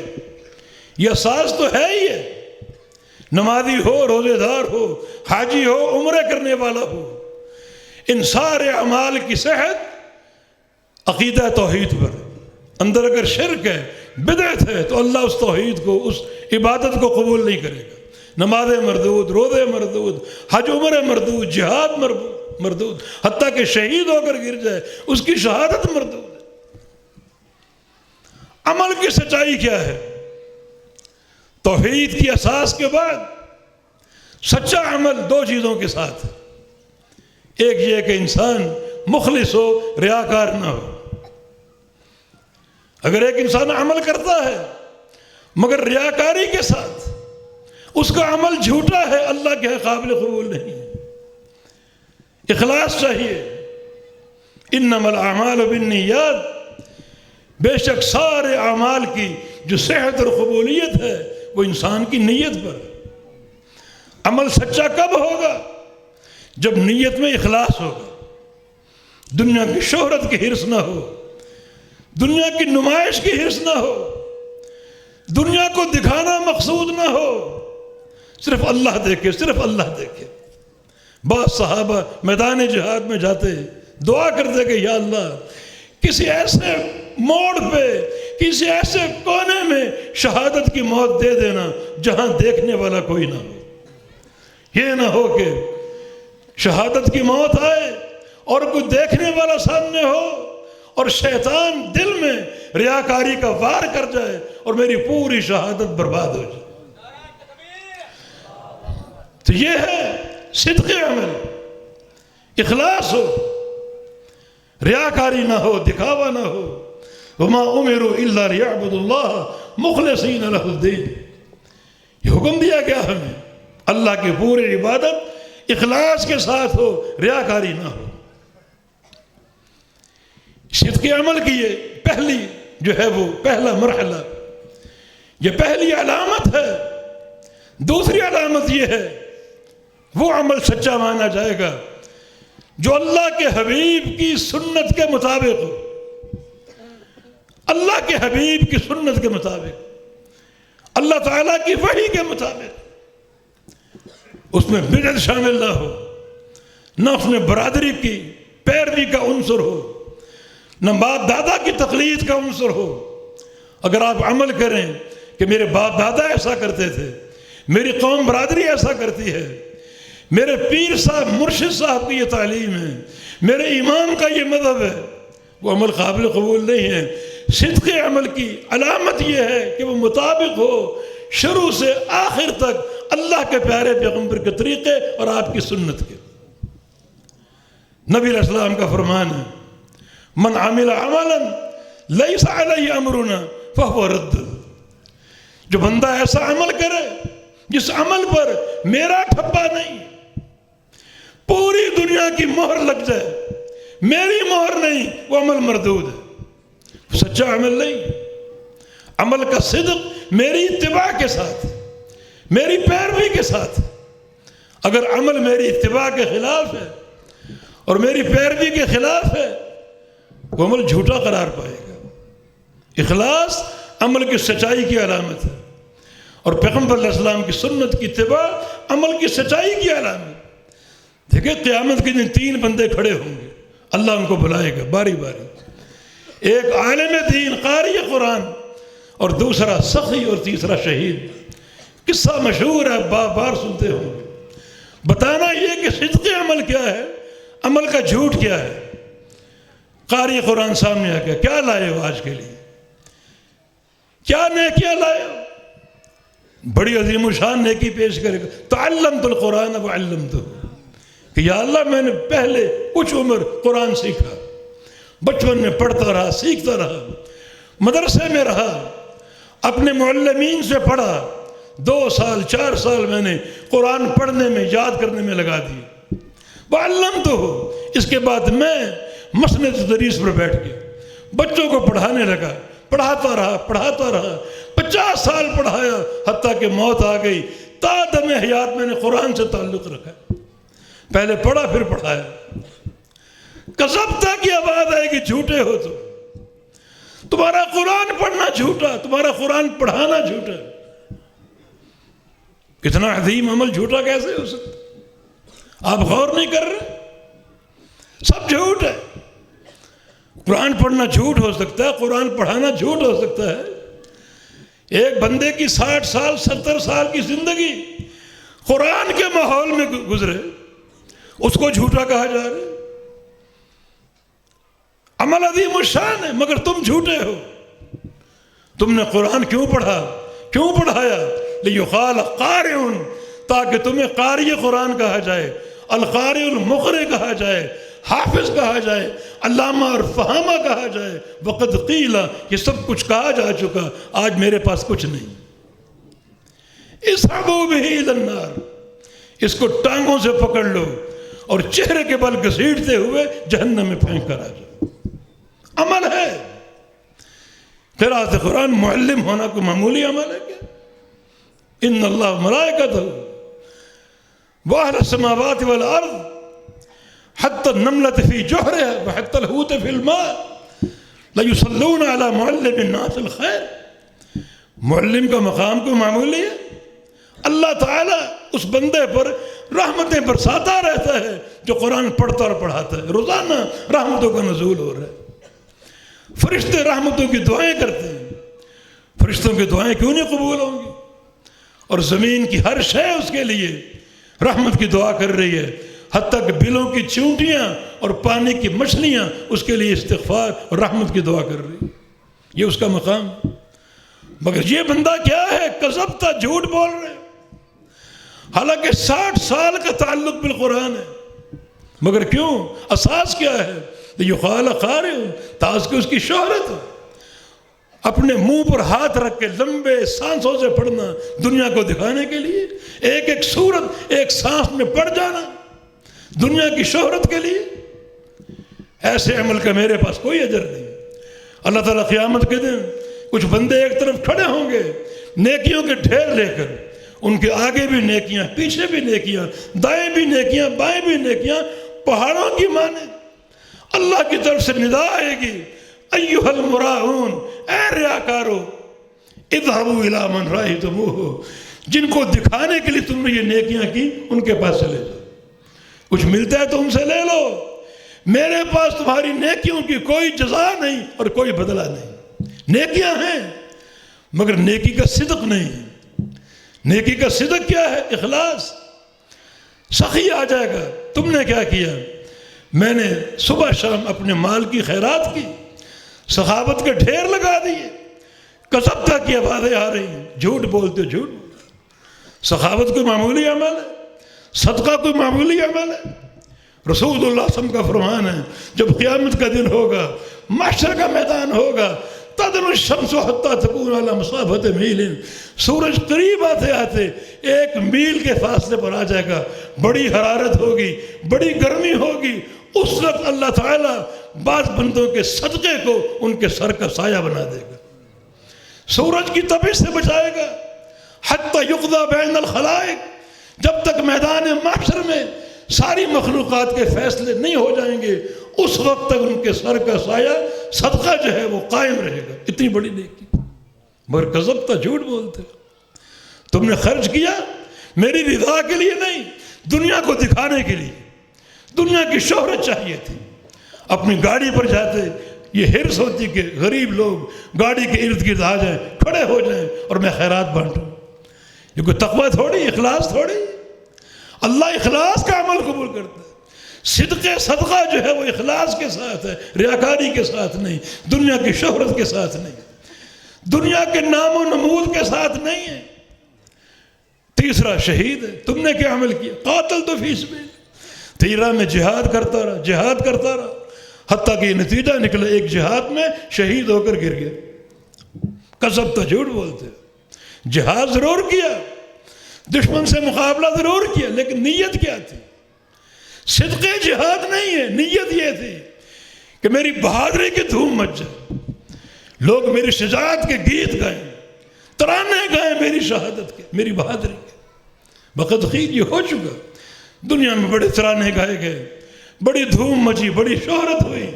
یہ اساس تو ہے ہی ہے، نمازی ہو، روزے دار ہو، حاجی ہو، عمرہ کرنے والا ہو، ان سارے اعمال کی صحت عقیدہ توحید پر۔ اندر اگر شرک ہے، بدعت ہے، تو اللہ اس توحید کو، اس عبادت کو قبول نہیں کرے گا۔ نمازیں مردود، روزے مردود، حج عمرہ مردود، جہاد مردود، حتیٰ کہ شہید ہو کر گر جائے اس کی شہادت مردود ہے۔ عمل کی سچائی کیا ہے؟ توحید کی اساس کے بعد سچا عمل دو چیزوں کے ساتھ۔ ایک یہ کہ انسان مخلص ہو، ریاکار نہ ہو۔ اگر ایک انسان عمل کرتا ہے مگر ریاکاری کے ساتھ، اس کا عمل جھوٹا ہے، اللہ کے قابل قبول نہیں ہے۔ اخلاص چاہیے۔ انما الاعمال بالنیات، بے شک سارے اعمال کی جو صحت اور قبولیت ہے وہ انسان کی نیت پر۔ عمل سچا کب ہوگا؟ جب نیت میں اخلاص ہوگا، دنیا کی شہرت کی حرص نہ ہو، دنیا کی نمائش کی حرص نہ ہو، دنیا کو دکھانا مقصود نہ ہو، صرف اللہ دیکھے، صرف اللہ دیکھے۔ بعض صحابہ میدان جہاد میں جاتے دعا کرتے کہ یا اللہ کسی ایسے موڑ پہ، کسی ایسے کونے میں شہادت کی موت دے دینا جہاں دیکھنے والا کوئی نہ ہو۔ یہ نہ ہو کہ شہادت کی موت آئے اور کوئی دیکھنے والا سامنے ہو اور شیطان دل میں ریاکاری کا وار کر جائے اور میری پوری شہادت برباد ہو جائے۔ تو یہ ہے صدق عمل، اخلاص ہو، ریاکاری نہ ہو، دکھاوا نہ ہو۔ وما امروا الا ليعبدوا الله مخلصین لہ الدین، یہ حکم دیا گیا ہمیں اللہ کی پوری عبادت اخلاص کے ساتھ ہو، ریاکاری نہ ہو۔ صدق عمل کی یہ پہلی جو ہے وہ پہلا مرحلہ، یہ پہلی علامت ہے۔ دوسری علامت یہ ہے وہ عمل سچا مانا جائے گا جو اللہ کے حبیب کی سنت کے مطابق ہو، اللہ کے حبیب کی سنت کے مطابق، اللہ تعالیٰ کی وحی کے مطابق۔ اس میں بدعت شامل نہ ہو، نہ اس میں برادری کی پیروی کا عنصر ہو، نہ باپ دادا کی تقلید کا عنصر ہو۔ اگر آپ عمل کریں کہ میرے باپ دادا ایسا کرتے تھے، میری قوم برادری ایسا کرتی ہے، میرے پیر صاحب مرشد صاحب کی یہ تعلیم ہے، میرے امام کا یہ مذہب ہے، وہ عمل قابل قبول نہیں ہے۔ صدق عمل کی علامت یہ ہے کہ وہ مطابق ہو شروع سے آخر تک اللہ کے پیارے پیغمبر کے طریقے اور آپ کی سنت کے۔ نبی علیہ السلام کا فرمان ہے من عمل عملا لیس علیہ امرنا فہو رد، جو بندہ ایسا عمل کرے جس عمل پر میرا ٹھپا نہیں، پوری دنیا کی مہر لگ جائے، میری مہر نہیں، وہ عمل مردود ہے، سچا عمل نہیں۔ عمل کا صدق میری اتباع کے ساتھ، میری پیروی کے ساتھ۔ اگر عمل میری اتباع کے خلاف ہے اور میری پیروی کے خلاف ہے، وہ عمل جھوٹا قرار پائے گا۔ اخلاص عمل کی سچائی کی علامت ہے، اور پیغمبر علیہ السلام کی سنت کی اتباع عمل کی سچائی کی علامت۔ دیکھیں قیامت کے دن تین بندے کھڑے ہوں گے، اللہ ان کو بلائے گا باری باری۔ ایک عالم دین قاری قرآن، اور دوسرا سخی، اور تیسرا شہید۔ قصہ مشہور ہے، بار بار سنتے ہوں گے۔ بتانا یہ کہ صدق عمل کیا ہے، عمل کا جھوٹ کیا ہے۔ قاری قرآن سامنے آ گیا، کیا لائے ہو آج کے لیے، کیا نیکیاں لائے ہو؟ بڑی عظیم الشان نیکی پیش کرے گا، تعلمت القرآن وعلمتہ، کہ یا اللہ میں نے پہلے کچھ عمر قرآن سیکھا، بچپن میں پڑھتا رہا، سیکھتا رہا، مدرسے میں رہا، اپنے معلمین سے پڑھا، 2 سال 4 سال میں نے قرآن پڑھنے میں، یاد کرنے میں لگا دی۔ وعلمتہ، اس کے بعد میں مسند تدریس پر بیٹھ گیا، بچوں کو پڑھانے لگا، پڑھاتا رہا 50 سال پڑھایا، حتیٰ کہ موت آ گئی۔ تا دم حیات میں نے قرآن سے تعلق رکھا، پہلے پڑھا پھر پڑھایا۔ کذبتا کی آواز آئے گی، جھوٹے ہو تمہارا قرآن پڑھنا جھوٹا، تمہارا قرآن پڑھانا جھوٹا۔ اتنا عظیم عمل جھوٹا کیسے ہو سکتا؟ آپ غور نہیں کر رہے؟ سب جھوٹ ہے۔ قرآن پڑھنا جھوٹ ہو سکتا ہے، قرآن پڑھانا جھوٹ ہو سکتا ہے۔ ایک بندے کی 60 سال 70 سال کی زندگی قرآن کے ماحول میں گزرے، اس کو جھوٹا کہا جا رہا ہے۔ عمل عظیم الشان ہے، مگر تم جھوٹے ہو۔ تم نے قرآن کیوں پڑھا، کیوں پڑھایا؟ لیقال قارئ، تاکہ تمہیں قاری قرآن کہا جائے، القارئ المقرئ کہا جائے، حافظ کہا جائے، علامہ اور فہامہ کہا جائے۔ وقد قیل، یہ سب کچھ کہا جا چکا، آج میرے پاس کچھ نہیں۔ اسحبوا بہ الی النار، اس کو ٹانگوں سے پکڑ لو اور چہرے کے بل گھسیٹتے ہوئے جہنم میں پھینک کر آ جاؤ۔ عمل ہے۔ قراءت قرآن معلم ہونا کوئی معمولی عمل ہے کیا؟ ان اللہ ملائکتہ واہل السماوات والارض حتی النملۃ فی جحرہا وحتی الحوت فی الماء لیصلون علی معلم الناس الخیر۔ معلم کا مقام کوئی معمولی ہے؟ اللہ تعالیٰ اس بندے پر رحمتیں برساتا رہتا ہے جو قرآن پڑھتا اور پڑھاتا ہے۔ روزانہ رحمتوں کا نزول ہو رہا ہے، فرشتے رحمتوں کی دعائیں کرتے ہیں۔ فرشتوں کی دعائیں کیوں نہیں قبول ہوں گی؟ اور زمین کی ہر شے اس کے لیے رحمت کی دعا کر رہی ہے، حتیٰ کہ بلوں کی چونٹیاں اور پانی کی مچھلیاں اس کے لیے استغفار اور رحمت کی دعا کر رہی ہے۔ یہ اس کا مقام ہے۔ مگر یہ بندہ کیا ہے؟ کذبتا، جھوٹ بول رہے ہیں۔ حالانکہ 60 سال کا تعلق بالقرآن ہے، مگر کیوں؟ اساس کیا ہے؟ لیقال قارئ، تاکہ اس کی شہرت ہو۔ اپنے منہ پر ہاتھ رکھ کے لمبے سانسوں سے پڑھنا، دنیا کو دکھانے کے لیے، ایک ایک سورت ایک سانس میں پڑھ جانا دنیا کی شہرت کے لیے۔ ایسے عمل کا میرے پاس کوئی اجر نہیں۔ اللہ تعالیٰ قیامت کے دن کچھ بندے ایک طرف کھڑے ہوں گے نیکیوں کے ڈھیر لے کر، ان کے آگے بھی نیکیاں، پیچھے بھی نیکیاں، دائیں بھی نیکیاں، بائیں بھی نیکیاں، پہاڑوں کی مانند۔ اللہ کی طرف سے ندا آئے گی، ایھا المراؤون، اے ریاکارو، اذھبوا الی من رأیتموہ، جن کو دکھانے کے لیے تم نے یہ نیکیاں کی ان کے پاس چلے جاؤ۔ کچھ ملتا ہے تو ان سے لے لو، میرے پاس تمہاری نیکیوں کی کوئی جزا نہیں اور کوئی بدلہ نہیں۔ نیکیاں ہیں مگر نیکی کا صدق نہیں ہے۔ نیکی کا صدق کیا ہے؟ اخلاص۔ سخی آ جائے گا، تم نے کیا کیا؟ میں نے صبح شام اپنے مال کی خیرات کی، سخاوت کے ڈھیر لگا دیے۔ کذبتا کی آوازیں آ رہی ہیں، جھوٹ بولتے ہو، جھوٹ۔ سخاوت کوئی معمولی عمل ہے؟ صدقہ کوئی معمولی عمل ہے؟ رسول اللہ صلی اللہ علیہ وسلم کا فرمان ہے، جب قیامت کا دن ہوگا، محشر کا میدان ہوگا، تدنو الشمس حتی تکون علی مسافۃ میل، سورج قریب آتے آتے 1 میل کے فاصلے پر آ جائے گا، بڑی حرارت ہوگی، بڑی گرمی ہوگی۔ اس وقت اللہ تعالیٰ بعض بندوں کے صدقے کو ان کے سر کا سایہ بنا دے گا، سورج کی تپش سے بچائے گا، حتی یقضی بین الخلائق، جب تک میدان محشر میں ساری مخلوقات کے فیصلے نہیں ہو جائیں گے، اس وقت تک ان کے سر کا سایہ صدقہ جو ہے وہ قائم رہے گا۔ اتنی بڑی نیکی، مگر کذبتا، جھوٹ بولتے۔ تم نے خرچ کیا میری رضا کے لیے نہیں، دنیا کو دکھانے کے لیے، دنیا کی شہرت چاہیے تھی۔ اپنی گاڑی پر جاتے، یہ حرص ہوتی کہ غریب لوگ گاڑی کے ارد گرد آ جائیں، کھڑے ہو جائیں اور میں خیرات بانٹوں۔ یہ کوئی تقویٰ تھوڑی، اخلاص تھوڑی۔ اللہ اخلاص کا عمل قبول کرتا ہے۔ صدقہ صدقہ جو ہے وہ اخلاص کے ساتھ ہے، ریاکاری کے ساتھ نہیں، دنیا کی شہرت کے ساتھ نہیں، دنیا کے نام و نمود کے ساتھ نہیں ہے۔ تیسرا شہید ہے۔ تم نے کیا عمل کیا؟ قاتل تو فی سبیل، تیرا میں جہاد کرتا رہا، جہاد کرتا رہا، حتیٰ کہ یہ نتیجہ نکلا ایک جہاد میں شہید ہو کر گر گیا۔ کذب تو جھوٹ بولتے۔ جہاد ضرور کیا، دشمن سے مقابلہ ضرور کیا، لیکن نیت کیا تھی؟ صدقے جہاد نہیں ہے، نیت یہ تھی کہ میری بہادری کی دھوم مچ جائے، لوگ میری شجاعت کے گیت گائیں، ترانے گائیں میری شہادت کے، میری بہادری کے۔ وقت خیر یہ ہو چکا، دنیا میں بڑے ترانے گائے گئے، بڑی دھوم مچی، بڑی شہرت ہوئی۔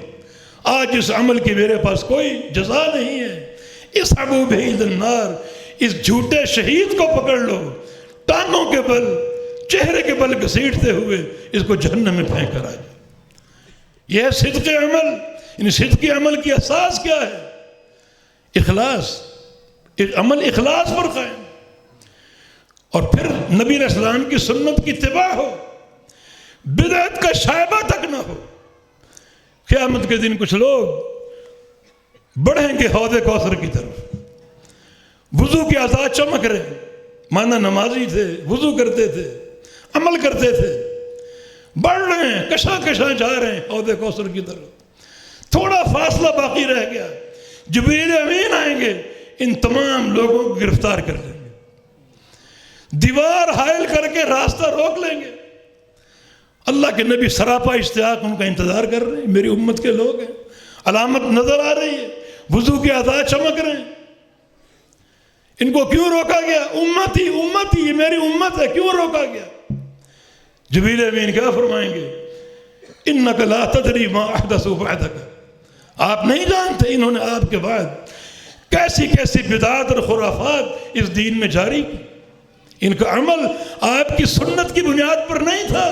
آج اس عمل کی میرے پاس کوئی جزا نہیں ہے۔ اسحبوا بہ الی النار، اس جھوٹے شہید کو پکڑ لو، ٹانگوں کے بل چہرے کے بل گھسیٹتے ہوئے اس کو جہنم میں پھینک کر آ جائے. یہ ہے صدق عمل. یعنی صدق عمل کی اساس کیا ہے؟ اخلاص. عمل اخلاص پر قائم، اور پھر نبی علیہ السلام کی سنت کی اتباع ہو، بدعت کا شائبہ تک نہ ہو. قیامت کے دن کچھ لوگ بڑھیں گے حوض کوثر کی طرف، وضو کے اعضاء چمک رہے، مانا نمازی تھے، وضو کرتے تھے، عمل کرتے تھے، بڑھ رہے ہیں، کشاں کشاں جا رہے ہیں حوض کوثر کی طرف. تھوڑا فاصلہ باقی رہ گیا، جبریل امین آئیں گے، ان تمام لوگوں کو گرفتار کر لیں گے، دیوار حائل کر کے راستہ روک لیں گے. اللہ کے نبی سراپا اشتیاق ان کا انتظار کر رہے ہیں، میری امت کے لوگ ہیں، علامت نظر آ رہی ہے، وضو کے اعضاء چمک رہے ہیں، ان کو کیوں روکا گیا؟ امتی امتی، یہ میری امت ہے، کیوں روکا گیا؟ جبریل امین کیا فرمائیں گے؟ انک لا تدری ما احدثوا بعدک، آپ نہیں جانتے انہوں نے آپ کے بعد کیسی کیسی بدعات اور خرافات اس دین میں جاری کی. ان کا عمل آپ کی سنت کی بنیاد پر نہیں تھا،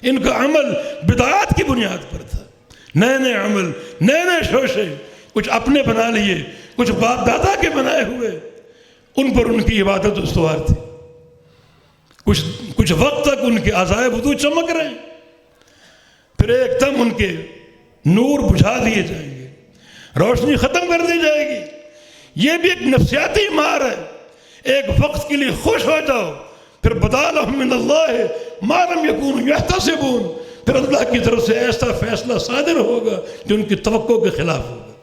ان کا عمل بدعات کی بنیاد پر تھا. نئے نئے عمل، نئے نئے شوشے، کچھ اپنے بنا لیے، کچھ باپ دادا کے بنائے ہوئے، ان پر ان کی عبادت استوار تھی. کچھ وقت تک ان کے اعضائے وضو چمک رہے ہیں، پھر ایک دم ان کے نور بجھا دیے جائیں گے، روشنی ختم کر دی جائے گی. یہ بھی ایک نفسیاتی مار ہے. ایک وقت کے لیے خوش ہو جاؤ، پھر بدا لہم من اللہ ما لم یکونوا یحتسبون، پھر اللہ کی طرف سے ایسا فیصلہ صادر ہوگا جو ان کی توقع کے خلاف ہوگا.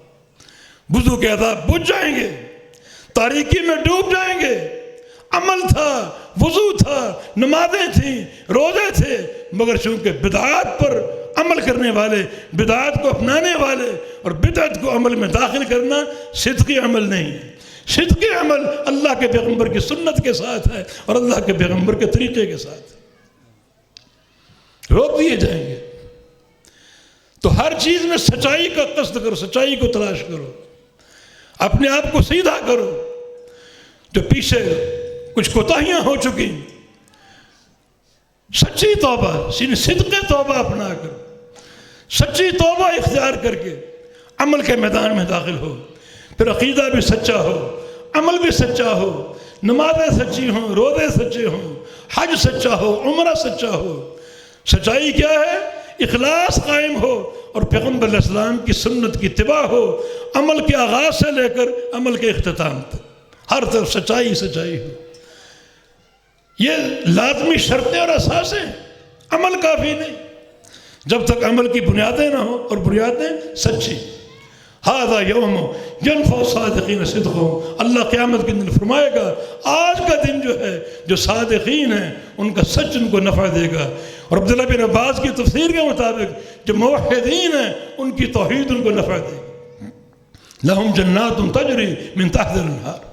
وضو کے اعضاء بجھ جائیں گے، تاریکی میں ڈوب جائیں گے. عمل تھا، وضو تھا، نمازیں تھیں، روزے تھے، مگر چونکہ بدعات پر عمل کرنے والے، بدعات کو اپنانے والے اور بدعت کو عمل میں داخل کرنا صدقی عمل نہیں ہے. صدقی عمل اللہ کے پیغمبر کی سنت کے ساتھ ہے اور اللہ کے پیغمبر کے طریقے کے ساتھ. روک دیے جائیں گے. تو ہر چیز میں سچائی کا قصد کرو، سچائی کو تلاش کرو، اپنے آپ کو سیدھا کرو. جو پیچھے کچھ کوتاہیاں ہو چکی، سچی توبہ، صدق توبہ اپنا کر، سچی توبہ اختیار کر کے عمل کے میدان میں داخل ہو. پھر عقیدہ بھی سچا ہو، عمل بھی سچا ہو، نمازیں سچی ہوں، روزے سچے ہوں، حج سچا ہو، عمرہ سچا ہو. سچائی کیا ہے؟ اخلاص قائم ہو اور پیغمبر علیہ السلام کی سنت کی اتباع ہو، عمل کے آغاز سے لے کر عمل کے اختتام تک ہر طرف سچائی سچائی ہو. یہ لازمی شرطیں اور اساسیں، عمل کافی نہیں جب تک عمل کی بنیادیں نہ ہوں، اور بنیادیں سچی. ھذا یوم ینفع الصادقین صدقہم، اللہ قیامت کے دن فرمائے گا آج کا دن جو ہے، جو صادقین ہیں ان کا سچ ان کو نفع دے گا. اور عبداللہ بن عباس کی تفسیر کے مطابق جو موحدین ہیں ان کی توحید ان کو نفع دے گی. لہم جنات تجری من تحت الانہار،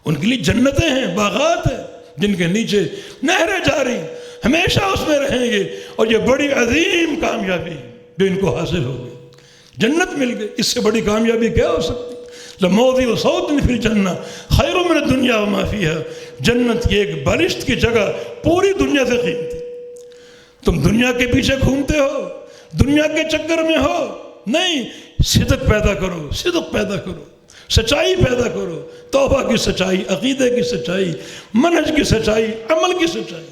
ان کے لیے جنتیں ہیں، باغات ہیں جن کے نیچے نہریں جاری، ہمیشہ اس میں رہیں گے. اور یہ بڑی عظیم کامیابی جو ان کو حاصل ہوگی، جنت مل گئی. اس سے بڑی کامیابی کیا ہو سکتی؟ لموضع صوت فی الجنہ خیر من الدنیا وما فیہا، جنت کی ایک بالشت کی جگہ پوری دنیا سے قیمتی. تم دنیا کے پیچھے گھومتے ہو، دنیا کے چکر میں ہو، نہیں، صدق پیدا کرو، صدق پیدا کرو، سچائی پیدا کرو. توبہ کی سچائی، عقیدے کی سچائی، منہج کی سچائی، عمل کی سچائی.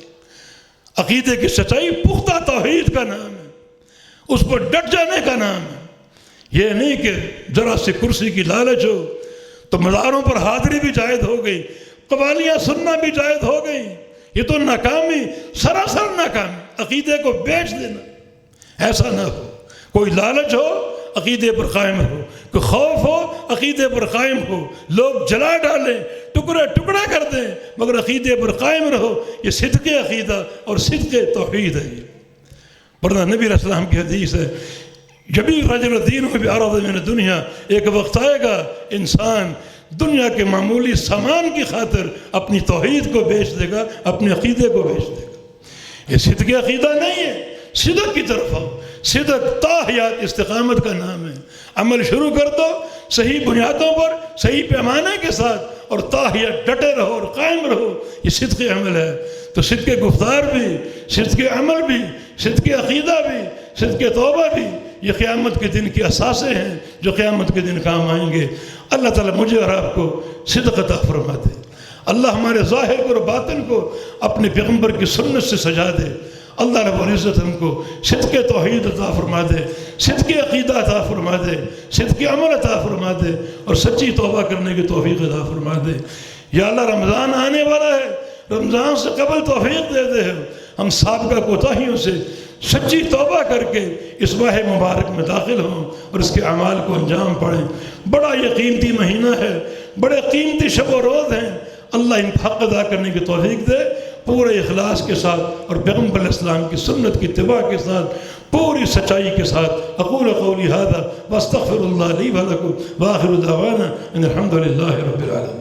عقیدے کی سچائی پختہ توحید کا نام ہے، اس پر ڈٹ جانے کا نام ہے. یہ نہیں کہ ذرا سی کرسی کی لالچ ہو تو مزاروں پر حاضری بھی جائز ہو گئی، قوالیاں سننا بھی جائز ہو گئی. یہ تو ناکامی، سراسر ناکامی، عقیدے کو بیچ دینا. ایسا نہ ہو. کوئی لالچ ہو عقیدے پر قائم ہو، کوئی خوف ہو عقیدے پر قائم ہو. لوگ جلا ڈالیں، ٹکڑے ٹکڑا کر دیں، مگر عقیدے پر قائم رہو. یہ صدق عقیدہ اور صدق توحید ہے. یہ ورنہ نبی علیہ السلام کی حدیث ہے، جبی رجل دین بعرض من الدنیا، ایک وقت آئے گا انسان دنیا کے معمولی سامان کی خاطر اپنی توحید کو بیچ دے گا، اپنے عقیدے کو بیچ دے گا. یہ صدق عقیدہ نہیں ہے. صدق کی طرف آؤ. صدق تا حیات استقامت کا نام ہے. عمل شروع کر دو صحیح بنیادوں پر، صحیح پیمانے کے ساتھ، اور تاہیہ ڈٹے رہو اور قائم رہو، یہ صدق عمل ہے۔ تو صدق گفتار بھی، صدق عمل بھی، صدق عقیدہ بھی، صدق توبہ بھی، یہ قیامت کے دن کی اساسیں ہیں جو قیامت کے دن کام آئیں گے۔ اللہ تعالیٰ مجھے اور آپ کو صدق عطا فرما دے۔ اللہ ہمارے ظاہر کو اور باطن کو اپنے پیغمبر کی سنت سے سجا دے۔ اللہ رب العزت ہم کو صدق توحید عطا فرما دے، صدق عقیدہ عطا فرما دے، صدق عمل عطا فرما دے، اور سچی توبہ کرنے کی توفیق عطا فرما دے۔ یا اللہ رمضان آنے والا ہے، رمضان سے قبل توفیق دے دے ہم سابقہ کوتاہیوں سے سچی توبہ کر کے اس ماہ مبارک میں داخل ہوں اور اس کے اعمال کو انجام پڑیں۔ بڑا یہ قیمتی مہینہ ہے، بڑے قیمتی شب و روز ہیں، اللہ ان کو حق ادا کرنے کی توفیق دے پورے اخلاص کے ساتھ اور پیغمبر علیہ السلام کی سنت کی اتباع کے ساتھ، پوری سچائی کے ساتھ۔ اقول قولی ھذا واستغفر اللہ لی ولکم وآخر دعوانا ان الحمد للہ رب العالمین۔